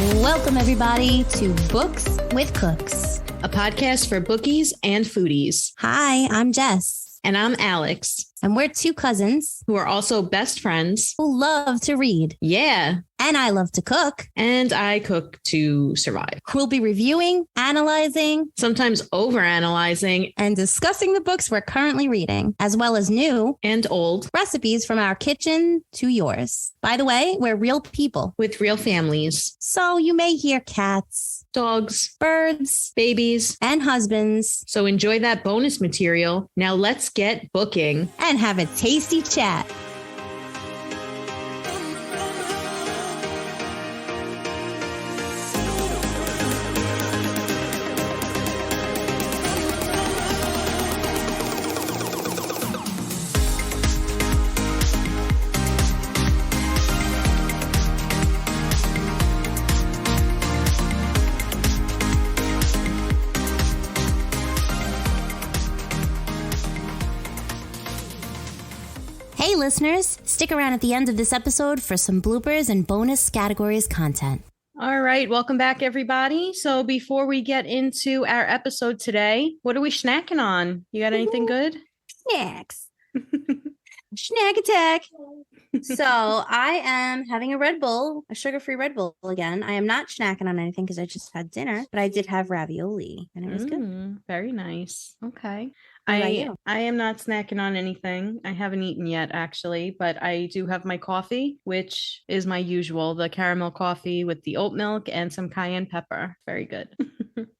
Welcome, everybody, to Books with Cooks, a podcast for bookies and foodies. Hi, I'm Jess. And I'm Alex. And we're two cousins who are also best friends who love to read. Yeah. And I love to cook. And I cook to survive. We'll be reviewing, analyzing, sometimes overanalyzing, and discussing the books we're currently reading, as well as new and old recipes from our kitchen to yours. By the way, we're real people with real families. So you may hear cats, dogs, birds, babies, and husbands. So enjoy that bonus material. Now let's get booking and have a tasty chat. Hey listeners, stick around at the end of this episode for some bloopers and bonus categories content. All right, welcome back everybody. So before we get into our episode today, what are we snacking on? You got anything good? Snacks. Snack attack. So I am having a Red Bull, a sugar-free Red Bull again. I am not snacking on anything because I just had dinner, but I did have ravioli and it was good. Very nice. Okay. I am not snacking on anything. I haven't eaten yet, actually, but I do have my coffee, which is my usual, the caramel coffee with the oat milk and some cayenne pepper. Very good.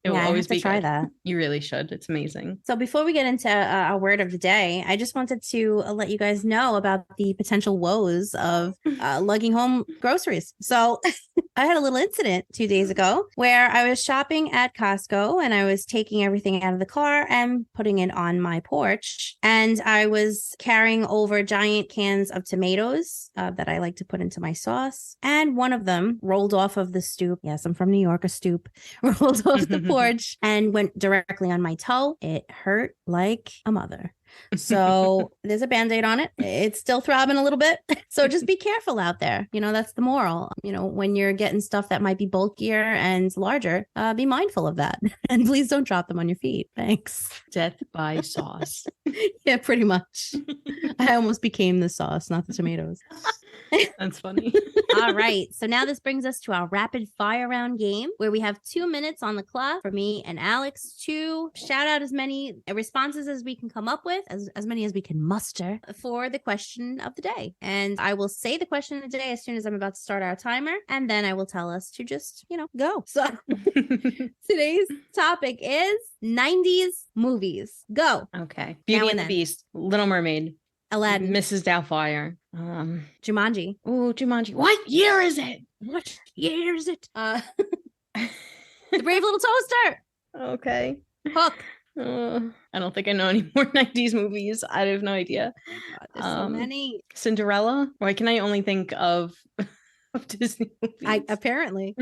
It will always be try good. That. You really should. It's amazing. So before we get into our word of the day, I just wanted to let you guys know about the potential woes of lugging home groceries. So I had a little incident 2 days ago where I was shopping at Costco and I was taking everything out of the car and putting it on my porch. And I was carrying over giant cans of tomatoes that I like to put into my sauce. And one of them rolled off of the stoop. Yes, I'm from New York, a stoop. Rolled off the porch and went directly on my toe. It hurt like a mother. So there's a Band-Aid on it. It's still throbbing a little bit. So just be careful out there. You know, that's the moral. You know, when you're getting stuff that might be bulkier and larger, be mindful of that. And please don't drop them on your feet. Thanks. Death by sauce. Yeah, pretty much. I almost became the sauce, not the tomatoes. That's funny. All right. So now this brings us to our rapid fire round game where we have 2 minutes on the clock for me and Alex to shout out as many responses as we can come up with, as many as we can muster for the question of the day. And I will say the question of the day as soon as I'm about to start our timer. And then I will tell us to just, go. So today's topic is 90s movies. Go. Okay. Beauty and the Beast, Little Mermaid, Aladdin, Mrs. Doubtfire, Jumanji. Oh, Jumanji. What year is it? What year is it? The Brave Little Toaster. Okay. Hook. I don't think I know any more 90s movies. I have no idea. Oh God, there's so many. Cinderella? Why can I only think of Disney movies? Apparently.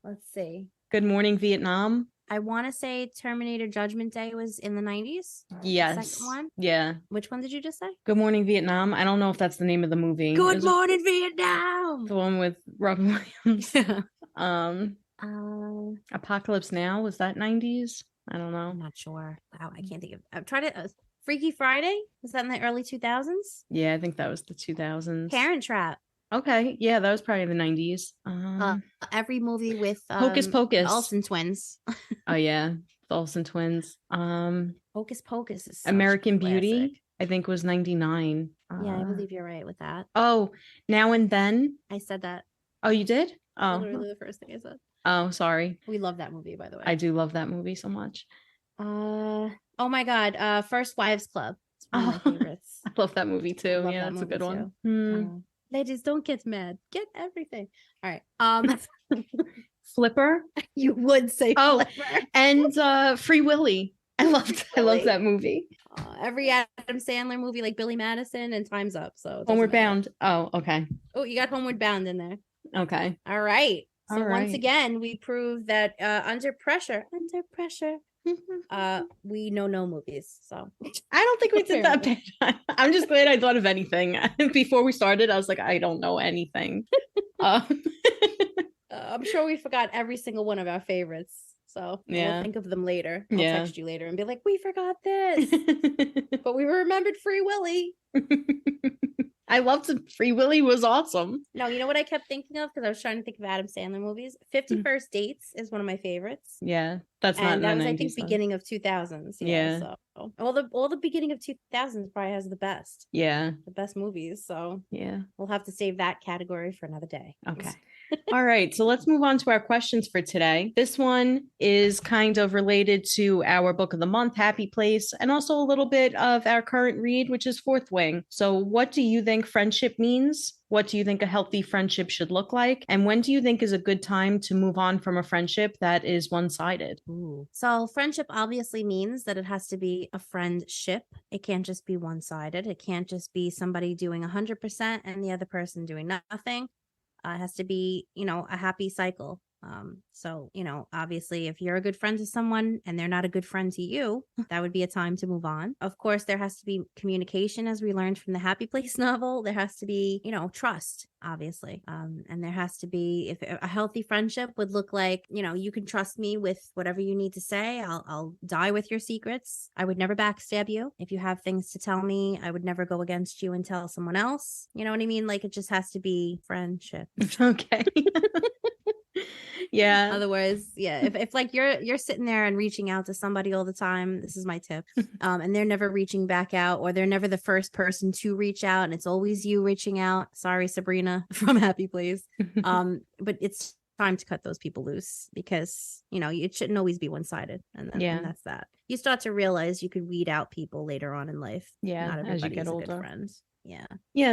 Let's see. Good Morning Vietnam. I want to say Terminator Judgment Day was in the 90s. Yes. Second one? Yeah. Which one did you just say? Good Morning Vietnam. I don't know if that's the name of the movie. Good Morning Vietnam. The one with Robin Williams. Yeah. Apocalypse Now. Was that 90s? I don't know. I'm not sure. Wow, I can't think of. I'm trying to. Freaky Friday. Was that in the early 2000s? Yeah, I think that was the 2000s. Parent Trap. Okay, yeah, that was probably the 90s. Every movie with Hocus Pocus, Olsen twins. Oh yeah, the Olsen twins. Hocus Pocus is American Beauty. I think was 99. Yeah, I believe you're right with that. Oh, Now and Then. I said that. Oh, you did? Oh, literally the first thing I said. Oh, sorry. We love that movie, by the way. I do love that movie so much. Oh my God. First Wives Club. It's one of my favorites. I love that movie too. Yeah, that's a good one. Ladies, don't get mad. Get everything. All right. Flipper. You would say Flipper. And Free Willy. I loved that movie. Every Adam Sandler movie, like Billy Madison and Time's Up. So Homeward Bound. Oh, okay. Oh, you got Homeward Bound in there. Okay. All right. So All right. once again, we prove that under pressure, we know no movies. So I don't think we did that bad. I'm just glad I thought of anything. Before we started, I was like, I don't know anything. I'm sure we forgot every single one of our favorites. So we'll think of them later. I'll text you later and be like, we forgot this. But we remembered Free Willy. I loved it. Free Willy was awesome. No, you know what I kept thinking of? Because I was trying to think of Adam Sandler movies. 50 First Dates is one of my favorites. Yeah, that's not. And that was, 90s, I think, beginning of 2000s. Yeah. So all the beginning of 2000s probably has the best. Yeah. The best movies. So yeah, we'll have to save that category for another day. Okay. All right. So let's move on to our questions for today. This one is kind of related to our book of the month, Happy Place, and also a little bit of our current read, which is Fourth Wing. So what do you think friendship means? What do you think a healthy friendship should look like? And when do you think is a good time to move on from a friendship that is one-sided? So friendship obviously means that it has to be a friendship. It can't just be one-sided. It can't just be somebody doing 100% and the other person doing nothing. It has to be, a happy cycle. So, obviously, if you're a good friend to someone and they're not a good friend to you, that would be a time to move on. Of course, there has to be communication, as we learned from the Happy Place novel. There has to be, trust, obviously. And there has to be, if a healthy friendship would look like, you can trust me with whatever you need to say. I'll die with your secrets. I would never backstab you. If you have things to tell me, I would never go against you and tell someone else. You know what I mean? Like, it just has to be friendship. Okay. Yeah. Otherwise, if like you're sitting there and reaching out to somebody all the time, this is my tip. And they're never reaching back out, or they're never the first person to reach out, and it's always you reaching out. Sorry, Sabrina from Happy Place. But it's time to cut those people loose, because it shouldn't always be one-sided, and that's that. You start to realize you could weed out people later on in life. Not as you get a older. good friend.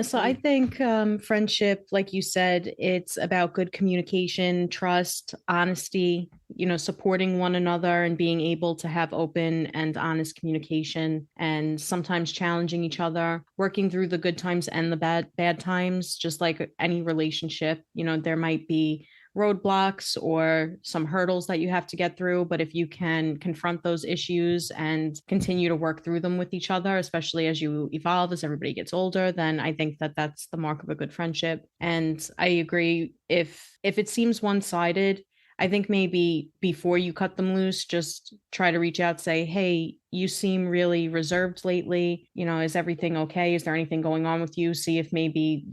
So I think friendship, like you said, it's about good communication, trust, honesty, supporting one another and being able to have open and honest communication, and sometimes challenging each other, working through the good times and the bad times. Just like any relationship, there might be roadblocks or some hurdles that you have to get through, but if you can confront those issues and continue to work through them with each other, especially as you evolve, as everybody gets older, then I think that that's the mark of a good friendship. And I agree, if it seems one-sided, I think maybe before you cut them loose, just try to reach out, say, hey, you seem really reserved lately. Is everything okay? Is there anything going on with you? See if maybe,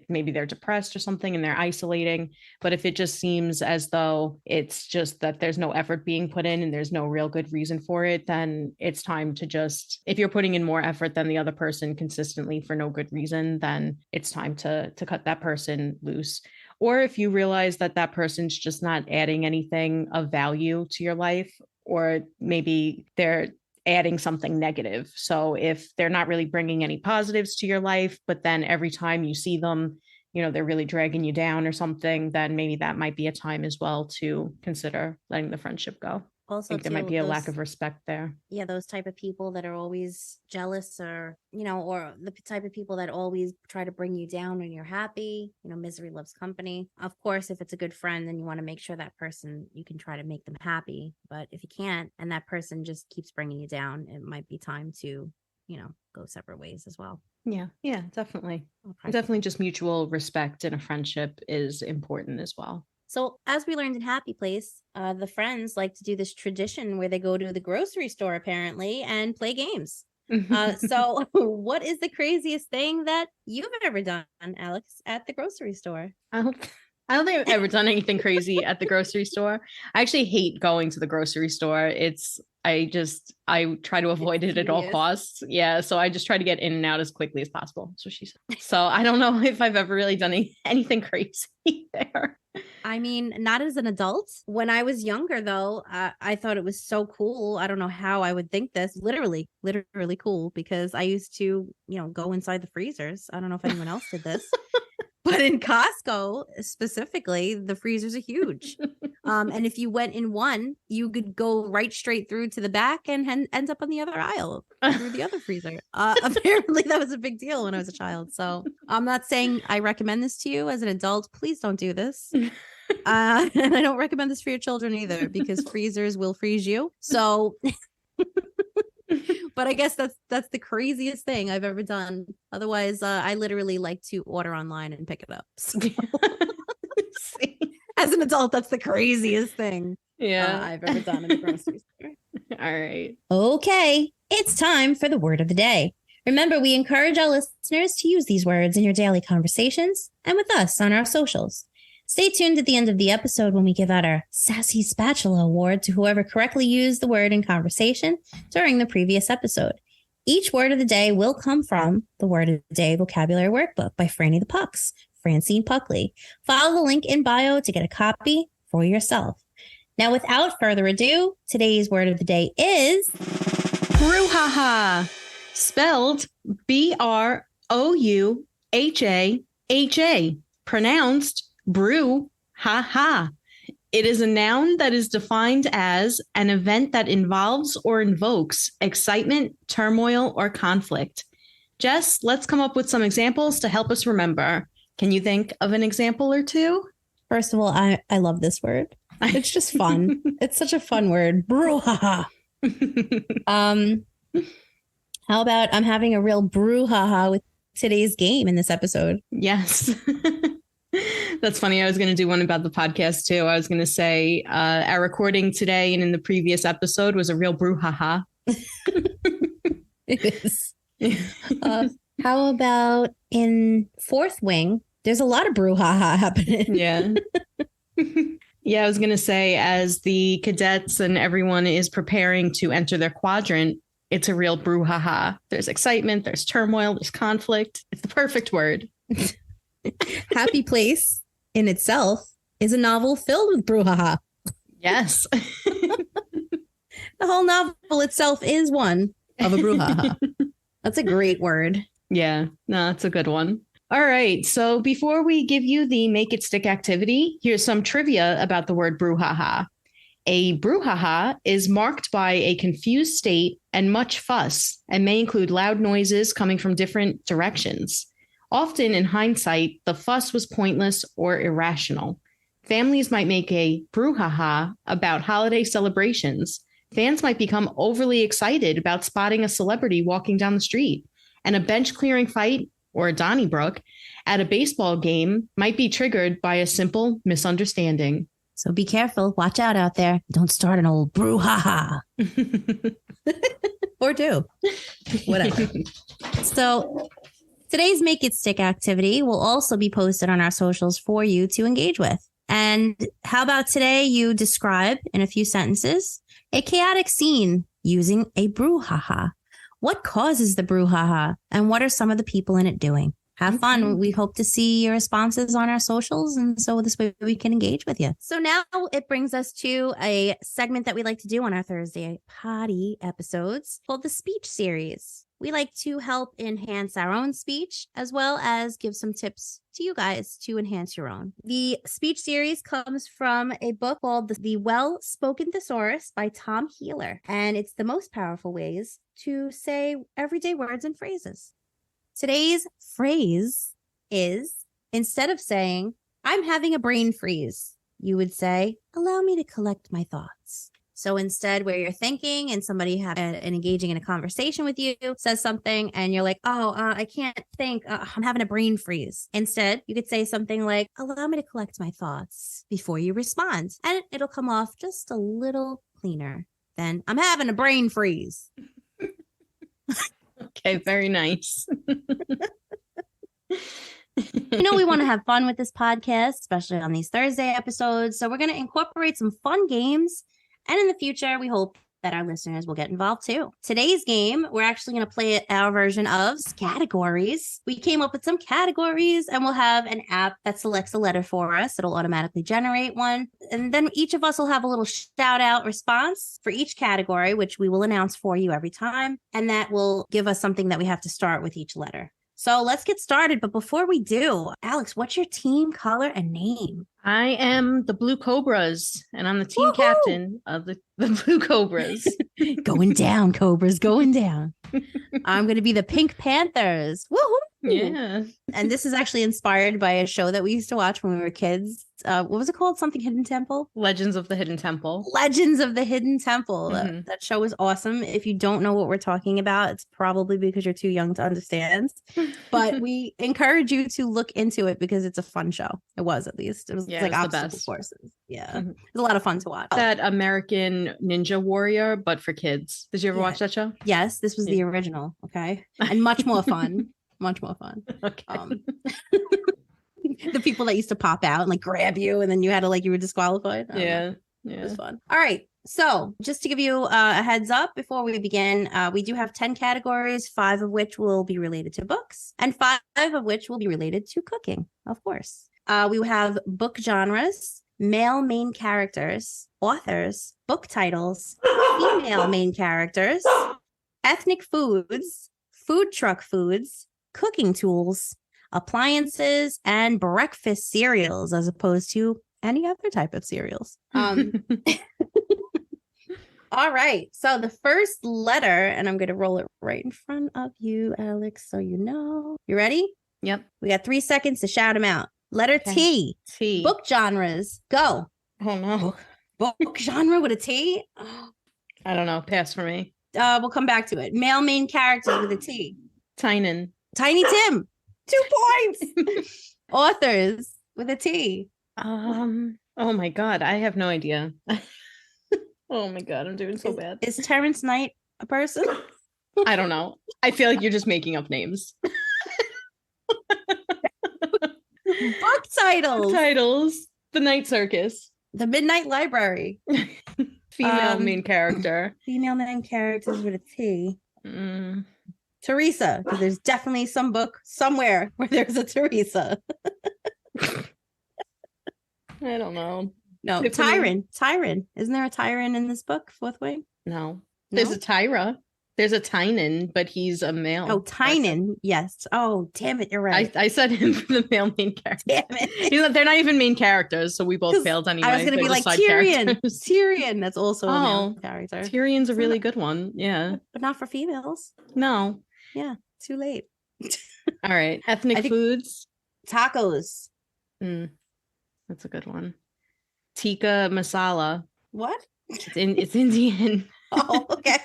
maybe they're depressed or something and they're isolating. But if it just seems as though it's just that there's no effort being put in and there's no real good reason for it, then it's time to just, if you're putting in more effort than the other person consistently for no good reason, then it's time to cut that person loose. Or if you realize that that person's just not adding anything of value to your life, or maybe they're adding something negative. So if they're not really bringing any positives to your life, but then every time you see them, they're really dragging you down or something, then maybe that might be a time as well to consider letting the friendship go. Also, I think there might be a lack of respect there. Yeah, those type of people that are always jealous, or or the type of people that always try to bring you down when you're happy. Misery loves company. Of course, if it's a good friend, then you want to make sure that person, you can try to make them happy. But if you can't, and that person just keeps bringing you down, it might be time to, go separate ways as well. Yeah, definitely. Definitely just mutual respect in a friendship is important as well. So as we learned in Happy Place, the friends like to do this tradition where they go to the grocery store, apparently, and play games. So what is the craziest thing that you've ever done, Alex, at the grocery store? I don't think I've ever done anything crazy at the grocery store. I actually hate going to the grocery store. I try to avoid it at all costs. Yeah. So I just try to get in and out as quickly as possible. So she said. So I don't know if I've ever really done anything crazy there. I mean, not as an adult. When I was younger, though, I thought it was so cool. I don't know how I would think this. Literally cool, because I used to, go inside the freezers. I don't know if anyone else did this. But in Costco specifically, the freezers are huge. And if you went in one, you could go right straight through to the back and end up on the other aisle through the other freezer. Apparently that was a big deal when I was a child. So I'm not saying I recommend this to you as an adult. Please don't do this. And I don't recommend this for your children either, because freezers will freeze you. So but I guess that's the craziest thing I've ever done. Otherwise, I literally like to order online and pick it up. So. As an adult, that's the craziest thing Yeah. I've ever done in the grocery store. All right. Okay, it's time for the word of the day. Remember, we encourage our listeners to use these words in your daily conversations and with us on our socials. Stay tuned at the end of the episode when we give out our Sassy Spatula Award to whoever correctly used the word in conversation during the previous episode. Each word of the day will come from the Word of the Day Vocabulary Workbook by Franny the Pucks, Francine Puckley. Follow the link in bio to get a copy for yourself. Now, without further ado, today's word of the day is Brouhaha, spelled Brouhaha, pronounced brouhaha. It is a noun that is defined as an event that involves or invokes excitement, turmoil, or conflict. Jess, let's come up with some examples to help us remember. Can you think of an example or two? First of all, I love this word. It's just fun. It's such a fun word. Brouhaha. How about I'm having a real brouhaha with today's game in this episode? Yes. That's funny. I was going to do one about the podcast too. I was going to say our recording today and in the previous episode was a real brouhaha. It is. How about in Fourth Wing? There's a lot of brouhaha happening. Yeah. Yeah, I was going to say, as the cadets and everyone is preparing to enter their quadrant, it's a real brouhaha. There's excitement, there's turmoil, there's conflict. It's the perfect word. Happy Place in itself is a novel filled with brouhaha. Yes. The whole novel itself is one of a brouhaha. That's a great word. Yeah, no, that's a good one. All right. So before we give you the Make It Stick activity, here's some trivia about the word brouhaha. A brouhaha is marked by a confused state and much fuss, and may include loud noises coming from different directions. Often, in hindsight, the fuss was pointless or irrational. Families might make a brouhaha about holiday celebrations. Fans might become overly excited about spotting a celebrity walking down the street. And a bench-clearing fight, or a Donnybrook, at a baseball game might be triggered by a simple misunderstanding. So be careful. Watch out there. Don't start an old brouhaha. Or do. Whatever. So today's Make It Stick activity will also be posted on our socials for you to engage with. And how about today you describe in a few sentences a chaotic scene using a brouhaha? What causes the brouhaha, and what are some of the people in it doing? Have fun. We hope to see your responses on our socials, and so this way we can engage with you. So now it brings us to a segment that we like to do on our Thursday Poddy episodes called the Speech Series. We like to help enhance our own speech as well as give some tips to you guys to enhance your own. The speech series comes from a book called The Well-Spoken Thesaurus by Tom Healer, and it's the most powerful ways to say everyday words and phrases. Today's phrase is, instead of saying, I'm having a brain freeze, you would say, allow me to collect my thoughts. So instead, where you're thinking and somebody and engaging in a conversation with you says something and you're like, I can't think, I'm having a brain freeze. Instead, you could say something like, allow me to collect my thoughts before you respond. And it'll come off just a little cleaner than I'm having a brain freeze. Okay, very nice. We want to have fun with this podcast, especially on these Thursday episodes. So we're going to incorporate some fun games. And in the future, we hope that our listeners will get involved too. Today's game, we're actually going to play our version of Scattegories. We came up with some categories and we'll have an app that selects a letter for us. It'll automatically generate one. And then each of us will have a little shout out response for each category, which we will announce for you every time. And that will give us something that we have to start with each letter. So let's get started. But before we do, Alex, what's your team color and name? I am the Blue Cobras, and I'm the team captain of the Blue Cobras. Going down, Cobras, going down. I'm going to be the Pink Panthers. Woohoo! Yeah. And this is actually inspired by a show that we used to watch when we were kids. What was it called? Something Hidden Temple? Legends of the Hidden Temple. Legends of the Hidden Temple. Mhm. That show is awesome. If you don't know what we're talking about, it's probably because you're too young to understand. But we encourage you to look into it because it's a fun show. It was, at least. It was Yeah, like it was the obstacle best. courses. Yeah. Mhm. It was a lot of fun to watch. That American Ninja Warrior, but for kids. Did you ever Yeah. watch that show? Yes, this was the Yeah. original. Okay. And much more fun. Much more fun. Okay. The people that used to pop out and like grab you, and then you had to you were disqualified. I don't know. Yeah. It was fun. All right. So just to give you a heads up before we begin, we do have 10 categories, 5 of which will be related to books and 5 of which will be related to cooking, of course. We will have book genres, male main characters, authors, book titles, female main characters, ethnic foods, food truck foods, cooking tools, appliances, and breakfast cereals, as opposed to any other type of cereals. All right. So the first letter, and I'm going to roll it right in front of you, Alex, so you know. You ready? Yep. We got 3 seconds to shout them out. Letter Okay. T. T. Book genres. Go. Oh no. Book genre with a T? I don't know. Pass for me. We'll come back to it. Male main characters with a T. Tynan. Tiny Tim. 2 points. Authors with a T. Oh my God. I have no idea. Oh my God. I'm doing so bad. Is Terrence Knight a person? I don't know. I feel like you're just making up names. Book titles. Titles. The Night Circus. The Midnight Library. Female main character. Female main characters with a T. Mm. Teresa, because there's definitely some book somewhere where there's a Teresa. I don't know. No, Tiffany. Tyron. Isn't there a Tyron in this book, Fourth Wing? No. No? There's a Tyra. There's a Tynan, but he's a male. Oh, Tynan. Yes. Oh, damn it. You're right. I said him for the male main character. Damn it. They're not even main characters, so we both failed anyway. I was going to be They're like just side Tyrion. characters. Tyrion. That's also a male character. Tyrion's a really good one. Yeah. But not for females. No. Yeah. Too late. All right. Ethnic foods. Tacos. That's a good one. Tikka masala. What? It's Indian. Oh, okay.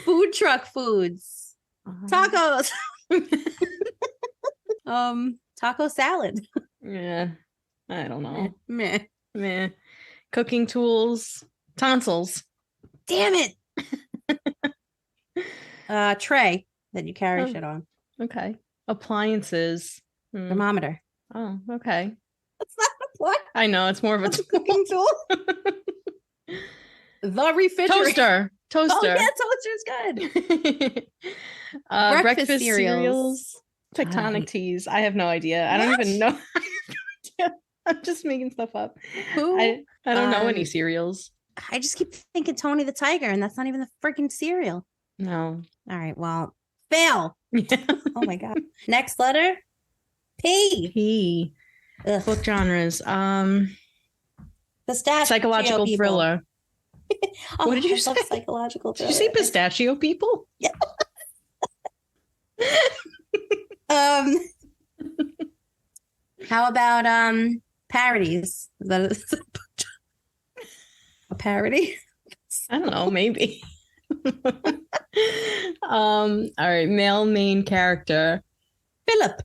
Food truck foods. Tacos. Taco salad. Yeah. I don't know. Meh. Cooking tools. Tonsils. Damn it. Tray that you carry shit on. Okay. Appliances. Thermometer. Oh, okay. That's not an appliance. I know, it's more of a cooking tool. The refrigerator. Toaster. Oh, yeah, toaster's good. Breakfast cereals. Tectonic teas. I have no idea. I don't even know. I'm just making stuff up. Who? I don't know any cereals. I just keep thinking Tony the Tiger, and that's not even the freaking cereal. No. All right, well, fail. Oh my God. Next letter. P. P. Ugh. Book genres. Pistachio Psychological people. thriller. Oh, What did you I love say? Psychological Did you thriller. say pistachio people? Yeah. How about parodies? Is that a parody? I don't know, maybe. All right, male main character. Philip.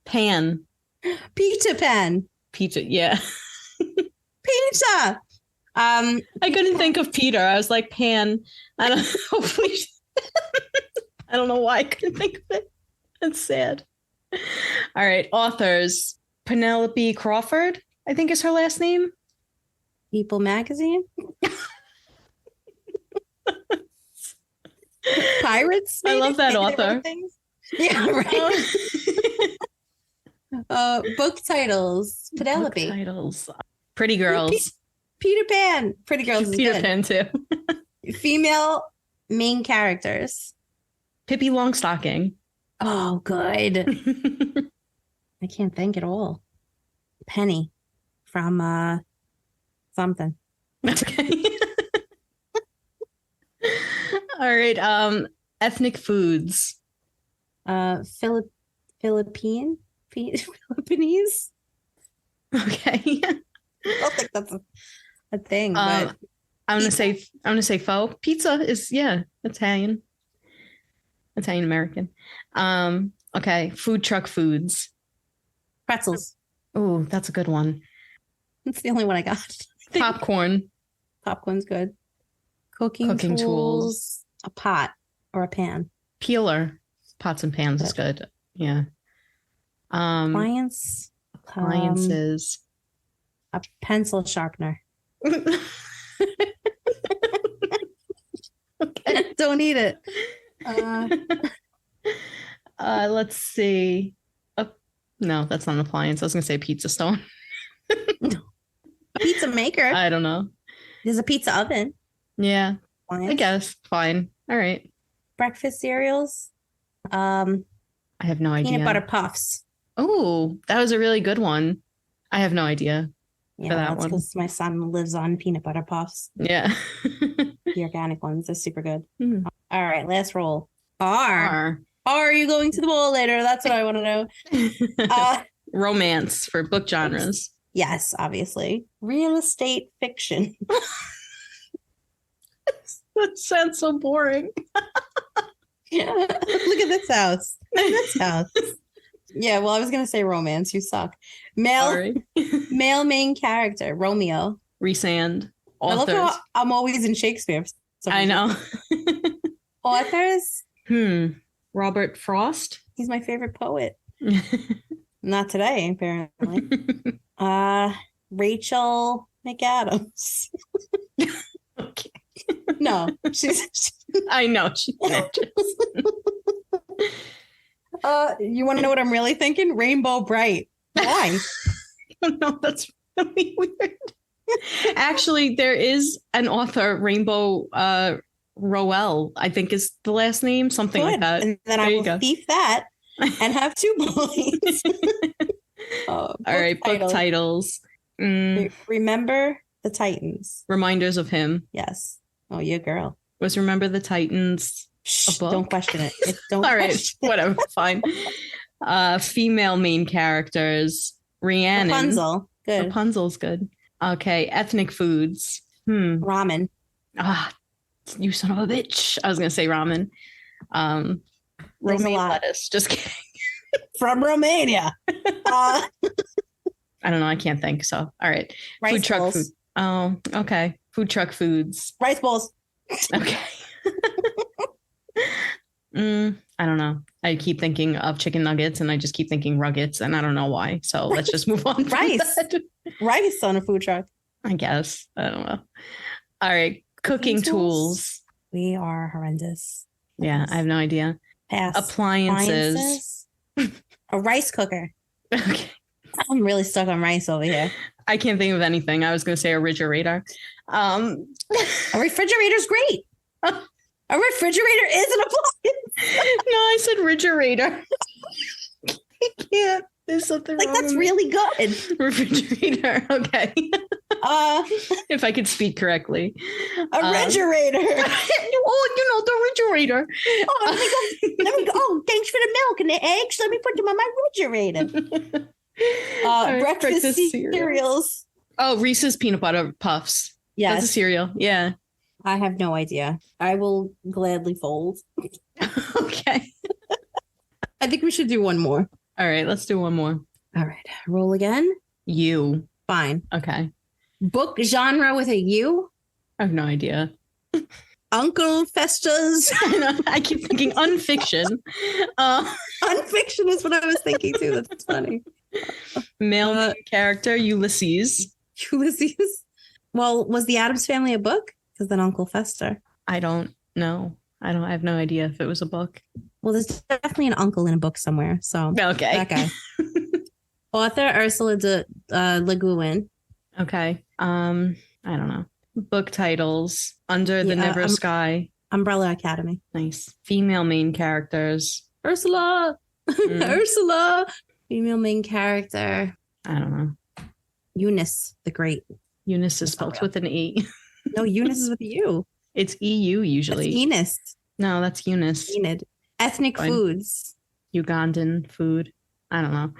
Pan. Peter Pan. Peter, yeah. Peter. I couldn't think of Peter. I was like Pan. I don't hopefully I don't know why I couldn't think of it. That's sad. All right, authors. Penelope Crawford, I think is her last name. People magazine. Pirates. I love that Maybe they wrote author. things. Yeah, right. Book titles. Penelope. Book titles. Pretty Girls. Peter Pan. Pretty Girls is Peter good. Pan too. Female main characters. Pippi Longstocking. Oh, good. I can't think at all. Penny from something. Okay. All right. Ethnic foods. Philippines. Okay. I don't think that's a thing, but I'm gonna say pho. Pizza is Italian American. Okay, food truck foods. pretzels. Oh, that's a good one. That's the only one I got. Popcorn. Popcorn's good. Cooking tools. A pot or a pan. Peeler. Pots and pans is good. Yeah. Appliances. A pencil sharpener. Okay. Don't eat it. Let's see. No, that's not an appliance. I was gonna say pizza stone. A pizza maker. I don't know. There's a pizza oven. Yeah. Appliance. I guess. Fine. All right. Breakfast cereals. I have no idea. Peanut butter puffs. Oh, that was a really good one. I have no idea for that one. Because my son lives on peanut butter puffs. Yeah. The organic ones. They're super good. Mm. All right, last roll. Are you going to the bowl later? That's what I want to know. Romance for book genres. Yes, obviously. Real estate fiction. That sounds so boring. Look at this house. Look at this house. Yeah, well, I was going to say romance. You suck. Male main character, Romeo. Resand. Authors. I love how I'm always in Shakespeare. I know. Authors. Robert Frost. He's my favorite poet. Not today, apparently. Rachel McAdams. Okay. No, she's I know she's an actress. You want to know what I'm really thinking? Rainbow Bright. Why? No, that's really weird. Actually, there is an author, Rainbow Rowell, I think is the last name, something like that. And then I will thief that and have 2 points. All right, book titles. Remember the Titans. Reminders of Him. Yes. Oh, you girl. Was Remember the Titans a book? Don't question it. Don't. All right, whatever, fine. Female main characters. Rhiannon. Rapunzel. Good. Rapunzel's good. Okay, ethnic foods. Ramen. You son of a bitch. I was gonna say ramen. Romaine lettuce. Just kidding. From Romania. I don't know. I can't think. So, all right. Rice food truck bowls. food. Oh, okay. Food truck foods. Rice bowls. Okay. I don't know. I keep thinking of chicken nuggets and I just keep thinking ruggets and I don't know why. So let's just move on. Rice. Rice on a food truck. I guess. I don't know. All right. Cooking tools. We are horrendous. Yeah, I have no idea. Pass. Appliances. A rice cooker. Okay. I'm really stuck on rice over here. I can't think of anything. I was going to say a refrigerator. A refrigerator's great. A refrigerator is an appliance. No, I said refrigerator. I can't. There's something wrong. That's really good. Refrigerator. Okay. If I could speak correctly. A refrigerator. The refrigerator. Let me go. Oh, thanks for the milk and the eggs. Let me put them on my refrigerator. Breakfast cereals. Oh, Reese's peanut butter puffs. Yes. That's a cereal. Yeah. I have no idea. I will gladly fold. Okay. I think we should do one more. All right, let's do one more. All right. Roll again. U. Fine. Okay. Book genre with a U? I have no idea. Uncle Festa's. I keep thinking unfiction. Unfiction is what I was thinking too. That's funny. Male main character, Ulysses. Ulysses. Well, was the Addams Family a book? Because then Uncle Fester. I don't know. I have no idea if it was a book. Well, there's definitely an uncle in a book somewhere. So okay. That guy. Author Ursula Le Guin. Okay. I don't know. Book titles. Under the Never Sky. Umbrella Academy. Nice. Female main characters. Ursula. Ursula. Female main character. I don't know. Eunice the Great. Eunice is spelled with an E. No, Eunice is with a U. It's EU usually. It's Enos. No, that's Eunice. Enid. Ethnic Fine. foods. Ugandan food. I don't know.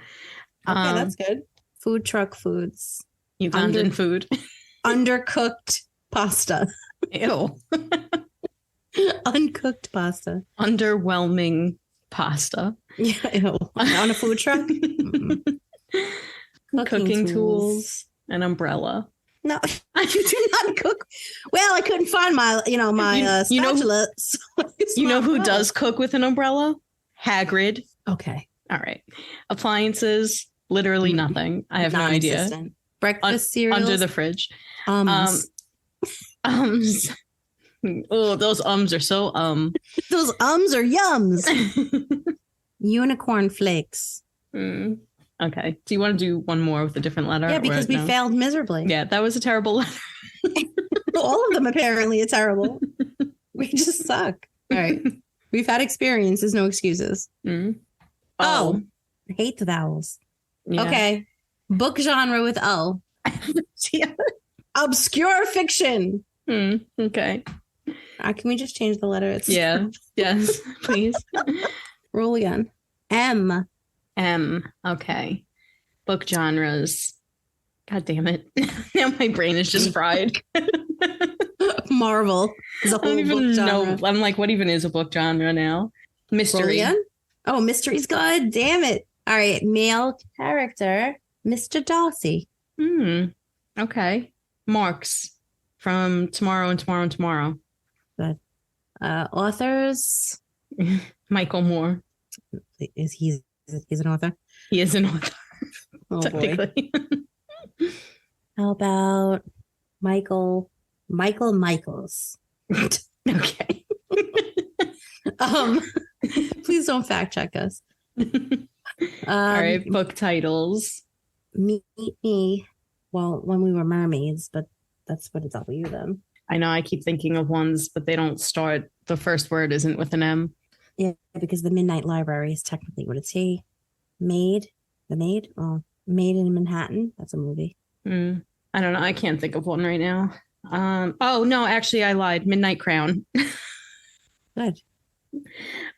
Okay, that's good. Food truck foods. Ugandan food. Undercooked pasta. Ew. Uncooked pasta. Underwhelming pasta. Yeah, ew. On a food truck. Cooking tools. An umbrella. No, I do not cook. Well, I couldn't find my spatula. You know who does cook with an umbrella? Hagrid. Okay. All right. Appliances. Literally nothing. I have no idea. Breakfast cereals. Under the fridge. Ums. Oh, those ums are so Those ums are yums. Unicorn flakes. Okay. Do you want to do one more with a different letter? Yeah, because we failed miserably. Yeah, that was a terrible letter. All of them apparently are terrible. We just suck. All right. We've had experiences, no excuses. Oh. I hate the vowels. Yeah. Okay. Book genre with O. Obscure fiction. Okay. Can we just change the letter? Yeah. Yes, please. Roll again. M. Okay. Book genres. God damn it. Now my brain is just fried. Marvel is a whole I don't even know. I'm like, what even is a book genre now? Mystery. Oh, mystery's good. Damn it. All right. Male character, Mr. Darcy. Okay. Marks from Tomorrow and Tomorrow and Tomorrow. Good. Authors. Michael Moore. He's an author? He is an author. Oh, technically. Boy. How about Michael Michaels? Okay. Please don't fact check us. All right, book titles. Meet Me. Well, When We Were Mermaids, but that's what a W then. I know I keep thinking of ones, but they don't start. The first word isn't with an M. Yeah, because the Midnight Library is technically what it's he. Maid. The Maid? Oh, Maid in Manhattan. That's a movie. I don't know. I can't think of one right now. Oh, no, actually, I lied. Midnight Crown. Good.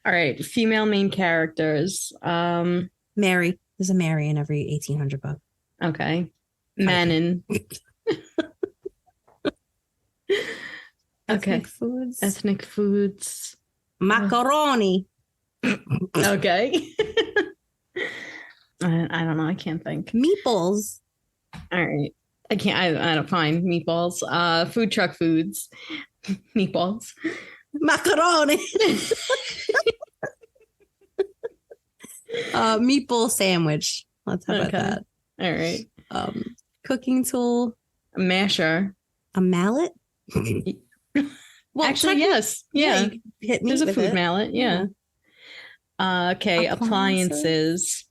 All right. Female main characters. Mary. There's a Mary in every 1800 book. Okay. Manon. Okay. Ethnic foods. Macaroni. Okay. I don't know. I can't think. Meatballs. All right. I can't. I don't find meatballs. Food truck foods. Meatballs. Macaroni. Meatball sandwich. Let's have about that. All right. Cooking tool. A masher. A mallet. Well, actually, yes. Yeah. Hit me. There's a food mallet. Yeah. Okay. Appliances.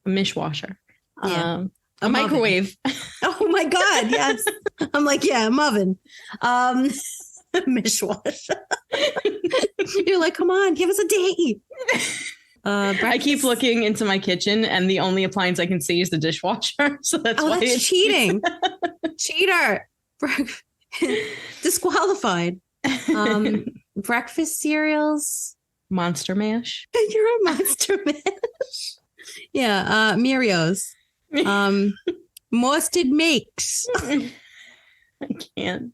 A mishwasher. Yeah. A microwave. Oh my God. Yes. I'm like, yeah, I'm oven. Mishwasher. You're like, come on, give us a date. I keep looking into my kitchen and the only appliance I can see is the dishwasher. So that's why it's cheating. Cheater. Disqualified. Breakfast cereals. Monster Mash. You're a Monster Mash. Yeah. Mirios. Mustard Makes. I can't.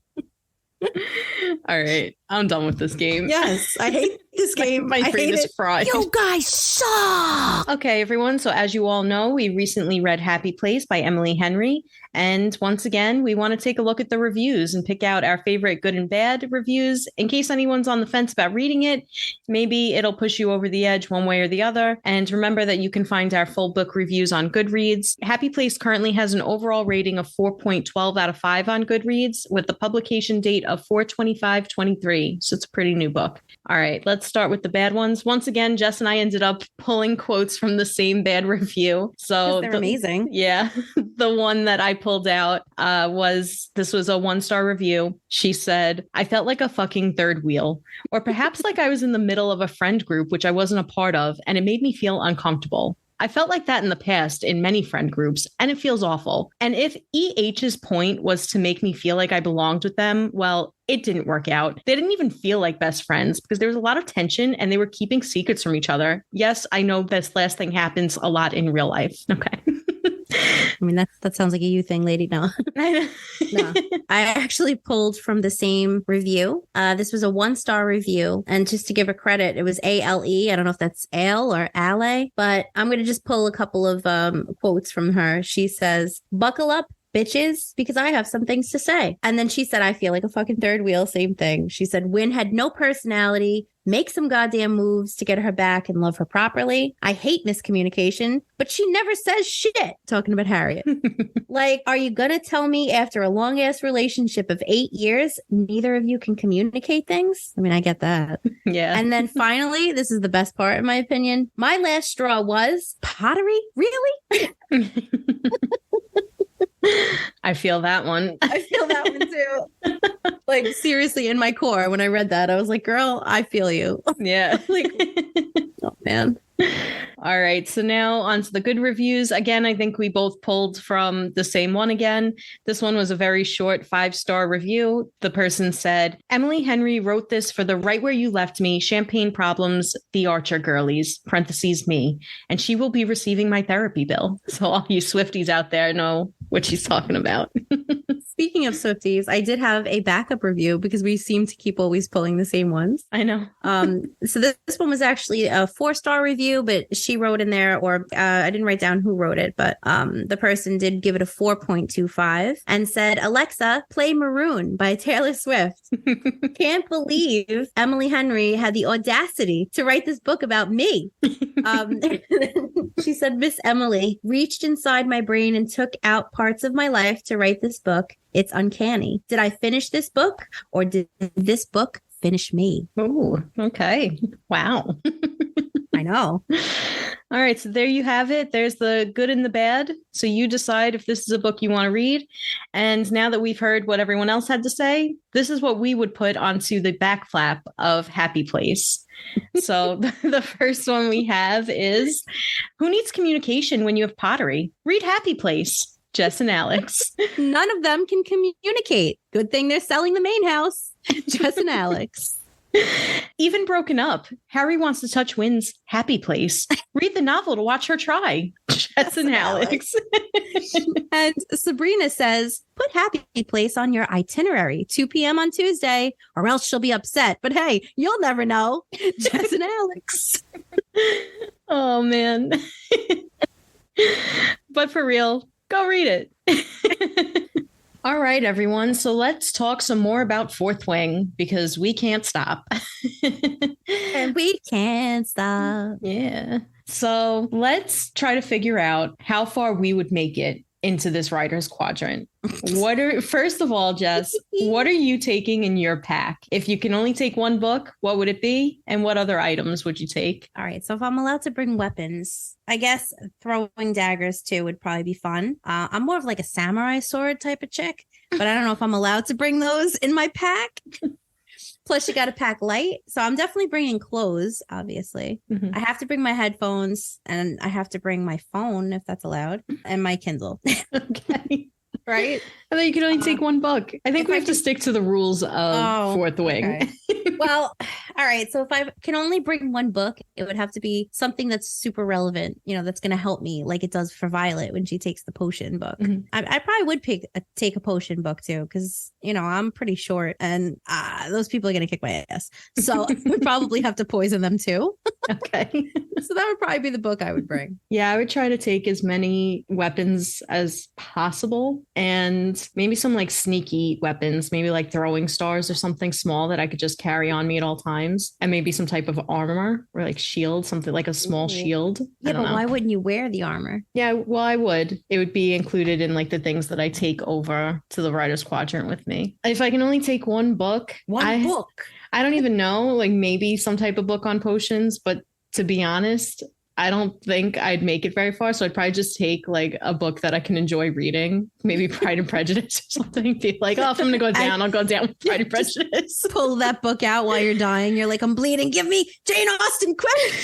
All right. I'm done with this game. Yes. I hate this game. My brain is fried. You guys suck. Okay, everyone. So as you all know, we recently read Happy Place by Emily Henry. And once again, we want to take a look at the reviews and pick out our favorite good and bad reviews. In case anyone's on the fence about reading it, maybe it'll push you over the edge one way or the other. And remember that you can find our full book reviews on Goodreads. Happy Place currently has an overall rating of 4.12 out of 5 on Goodreads with the publication date of 4/25/23. So it's a pretty new book. All right, let's start with the bad ones. Once again, Jess and I ended up pulling quotes from the same bad review. So they're amazing. Yeah. The one that I pulled out was a 1-star review. She said, I felt like a fucking third wheel, or perhaps like I was in the middle of a friend group, which I wasn't a part of, and it made me feel uncomfortable. I felt like that in the past in many friend groups, and it feels awful. And if EH's point was to make me feel like I belonged with them, well, it didn't work out. They didn't even feel like best friends because there was a lot of tension and they were keeping secrets from each other. Yes, I know this last thing happens a lot in real life. Okay. I mean, that sounds like a you thing, lady. No. No. I actually pulled from the same review. This was a 1-star review. And just to give her credit, it was ALE. I don't know if that's Ale or Ale, but I'm going to just pull a couple of quotes from her. She says, "Buckle up, bitches, because I have some things to say." And then she said, "I feel like a fucking third wheel." Same thing. She said, "Wynn had no personality. Make some goddamn moves to get her back and love her properly. I hate miscommunication, but she never says shit." Talking about Harriet. Like, are you going to tell me after a long ass relationship of 8 years, neither of you can communicate things? I mean, I get that. Yeah. And then finally, this is the best part, in my opinion. My last straw was pottery. Really? I feel that one. I feel that one too. Like, seriously, in my core, when I read that, I was like, girl, I feel you. Yeah. Like, oh, man. All right. So now on to the good reviews. Again, I think we both pulled from the same one again. This one was a very short 5-star review. The person said, "Emily Henry wrote this for the Right Where You Left Me, Champagne Problems, The Archer Girlies, parentheses me, and she will be receiving my therapy bill." So all you Swifties out there know what she's talking about. Speaking of Swifties, I did have a backup review because we seem to keep always pulling the same ones. I know. So this one was actually a 4-star review, but she wrote in there, or I didn't write down who wrote it, but the person did give it a 4.25 and said, "Alexa, play Maroon by Taylor Swift. Can't believe Emily Henry had the audacity to write this book about me." She said, "Miss Emily reached inside my brain and took out parts of my life to write this book. It's uncanny. Did I finish this book, or did this book finish me?" Oh, okay. Wow. I know. All right. So there you have it. There's the good and the bad. So you decide if this is a book you want to read. And now that we've heard what everyone else had to say, this is what we would put onto the back flap of Happy Place. So the first one we have is, "Who needs communication when you have pottery? Read Happy Place. Jess and Alex." None of them can communicate. Good thing they're selling the main house. Jess and Alex. "Even broken up, Harry wants to touch Wynn's Happy Place. Read the novel to watch her try. Jess and Alex." And Sabrina says, "Put Happy Place on your itinerary, 2 p.m. on Tuesday, or else she'll be upset. But hey, you'll never know." Jess and Alex. Oh, man. But for real, go read it. All right, everyone. So let's talk some more about Fourth Wing because we can't stop. And we can't stop. Yeah. So let's try to figure out how far we would make it into this writer's quadrant. First of all, Jess, what are you taking in your pack? If you can only take one book, what would it be? And what other items would you take? All right. So if I'm allowed to bring weapons, I guess throwing daggers too would probably be fun. I'm more of like a samurai sword type of chick, but I don't know if I'm allowed to bring those in my pack. Plus, you got to pack light. So I'm definitely bringing clothes, obviously. Mm-hmm. I have to bring my headphones, and I have to bring my phone, if that's allowed, and my Kindle. Okay. Right? I thought you could only take one book. I think we have to stick to the rules of Fourth Wing. Okay. Well, all right. So if I can only bring one book, it would have to be something that's super relevant, that's going to help me, like it does for Violet when she takes the potion book. Mm-hmm. I probably would take a potion book too, because, I'm pretty short and those people are going to kick my ass. So I would probably have to poison them too. Okay. So that would probably be the book I would bring. Yeah, I would try to take as many weapons as possible and maybe some like sneaky weapons, maybe like throwing stars or something small that I could just carry on me at all times. And maybe some type of armor or like shield, something like a small shield. Yeah, but why wouldn't you wear the armor? Yeah, well, I would. It would be included in like the things that I take over to the writer's quadrant with me. If I can only take one book. I don't even know, like maybe some type of book on potions, but to be honest, I don't think I'd make it very far. So I'd probably just take like a book that I can enjoy reading, maybe Pride and Prejudice or something. Be like, oh, if I'm going to go down, I'll go down with Pride and Prejudice. Pull that book out while you're dying. You're like, I'm bleeding. Give me Jane Austen quick.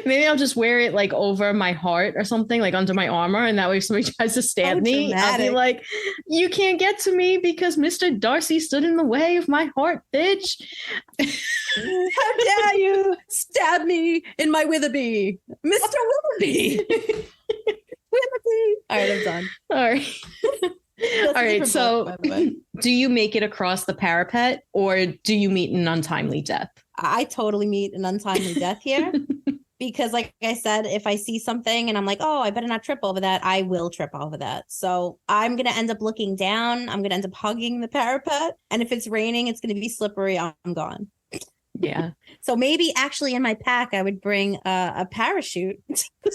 Maybe I'll just wear it like over my heart or something, like under my armor. And that way if somebody tries to stab me, I'll be like, you can't get to me because Mr. Darcy stood in the way of my heart, bitch. How dare you stab me in my Witherby, Mr. Witherby. Witherby. All right, I'm done. All right. All right. So do you make it across the parapet or do you meet an untimely death? I totally meet an untimely death here because like I said, if I see something and I'm like, oh, I better not trip over that, I will trip over that. So I'm going to end up looking down. I'm going to end up hugging the parapet. And if it's raining, it's going to be slippery. I'm gone. Yeah. So maybe actually in my pack, I would bring a parachute.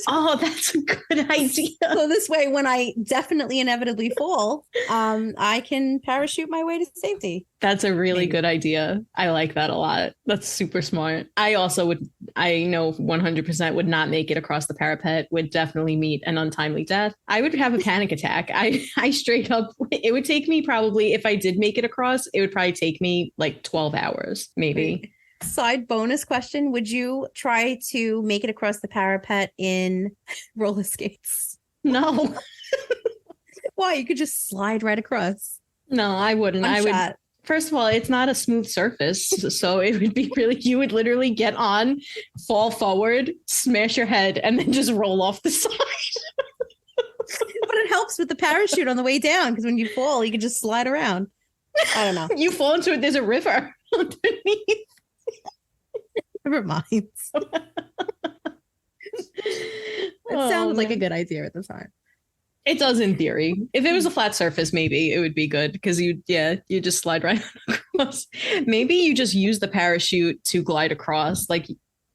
Oh, that's a good idea. So this way, when I definitely inevitably fall, I can parachute my way to safety. That's a really good idea. I like that a lot. That's super smart. I also would, I know 100% would not make it across the parapet, would definitely meet an untimely death. I would have a panic attack. I straight up, it would take me probably, if I did make it across, it would probably take me like 12 hours, maybe. Side bonus question. Would you try to make it across the parapet in roller skates? No. Why? You could just slide right across. No, I wouldn't. I would. First of all, it's not a smooth surface. So it would be really, you would literally get on, fall forward, smash your head, and then just roll off the side. But it helps with the parachute on the way down because when you fall, you can just slide around. I don't know. You fall into it, there's a river underneath. Never mind. It sounded like a good idea at the time. It does in theory. If it was a flat surface, maybe it would be good because you just slide right across. Maybe you just use the parachute to glide across. Like,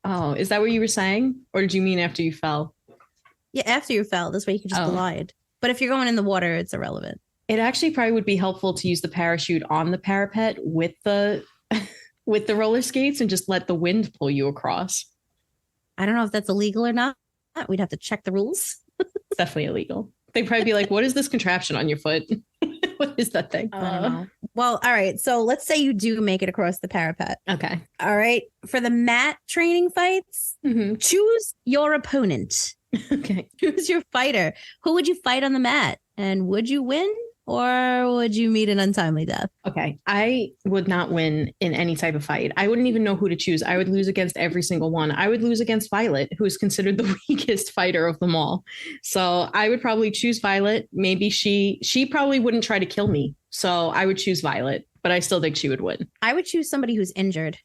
oh, is that what you were saying? Or did you mean after you fell? Yeah, after you fell. This way you can just glide. But if you're going in the water, it's irrelevant. It actually probably would be helpful to use the parachute on the parapet with the with the roller skates and just let the wind pull you across. I don't know if that's illegal or not. We'd have to check the rules. It's definitely illegal. They'd probably be like, what is this contraption on your foot? What is that thing? I don't know. Well, all right. So let's say you do make it across the parapet. Okay. All right. For the mat training fights, choose your opponent. Okay. Choose your fighter. Who would you fight on the mat? And would you win? Or would you meet an untimely death? Okay. I would not win in any type of fight. I wouldn't even know who to choose. I would lose against every single one. I would lose against Violet, who is considered the weakest fighter of them all. So I would probably choose Violet. Maybe she probably wouldn't try to kill me. So I would choose Violet, but I still think she would win. I would choose somebody who's injured.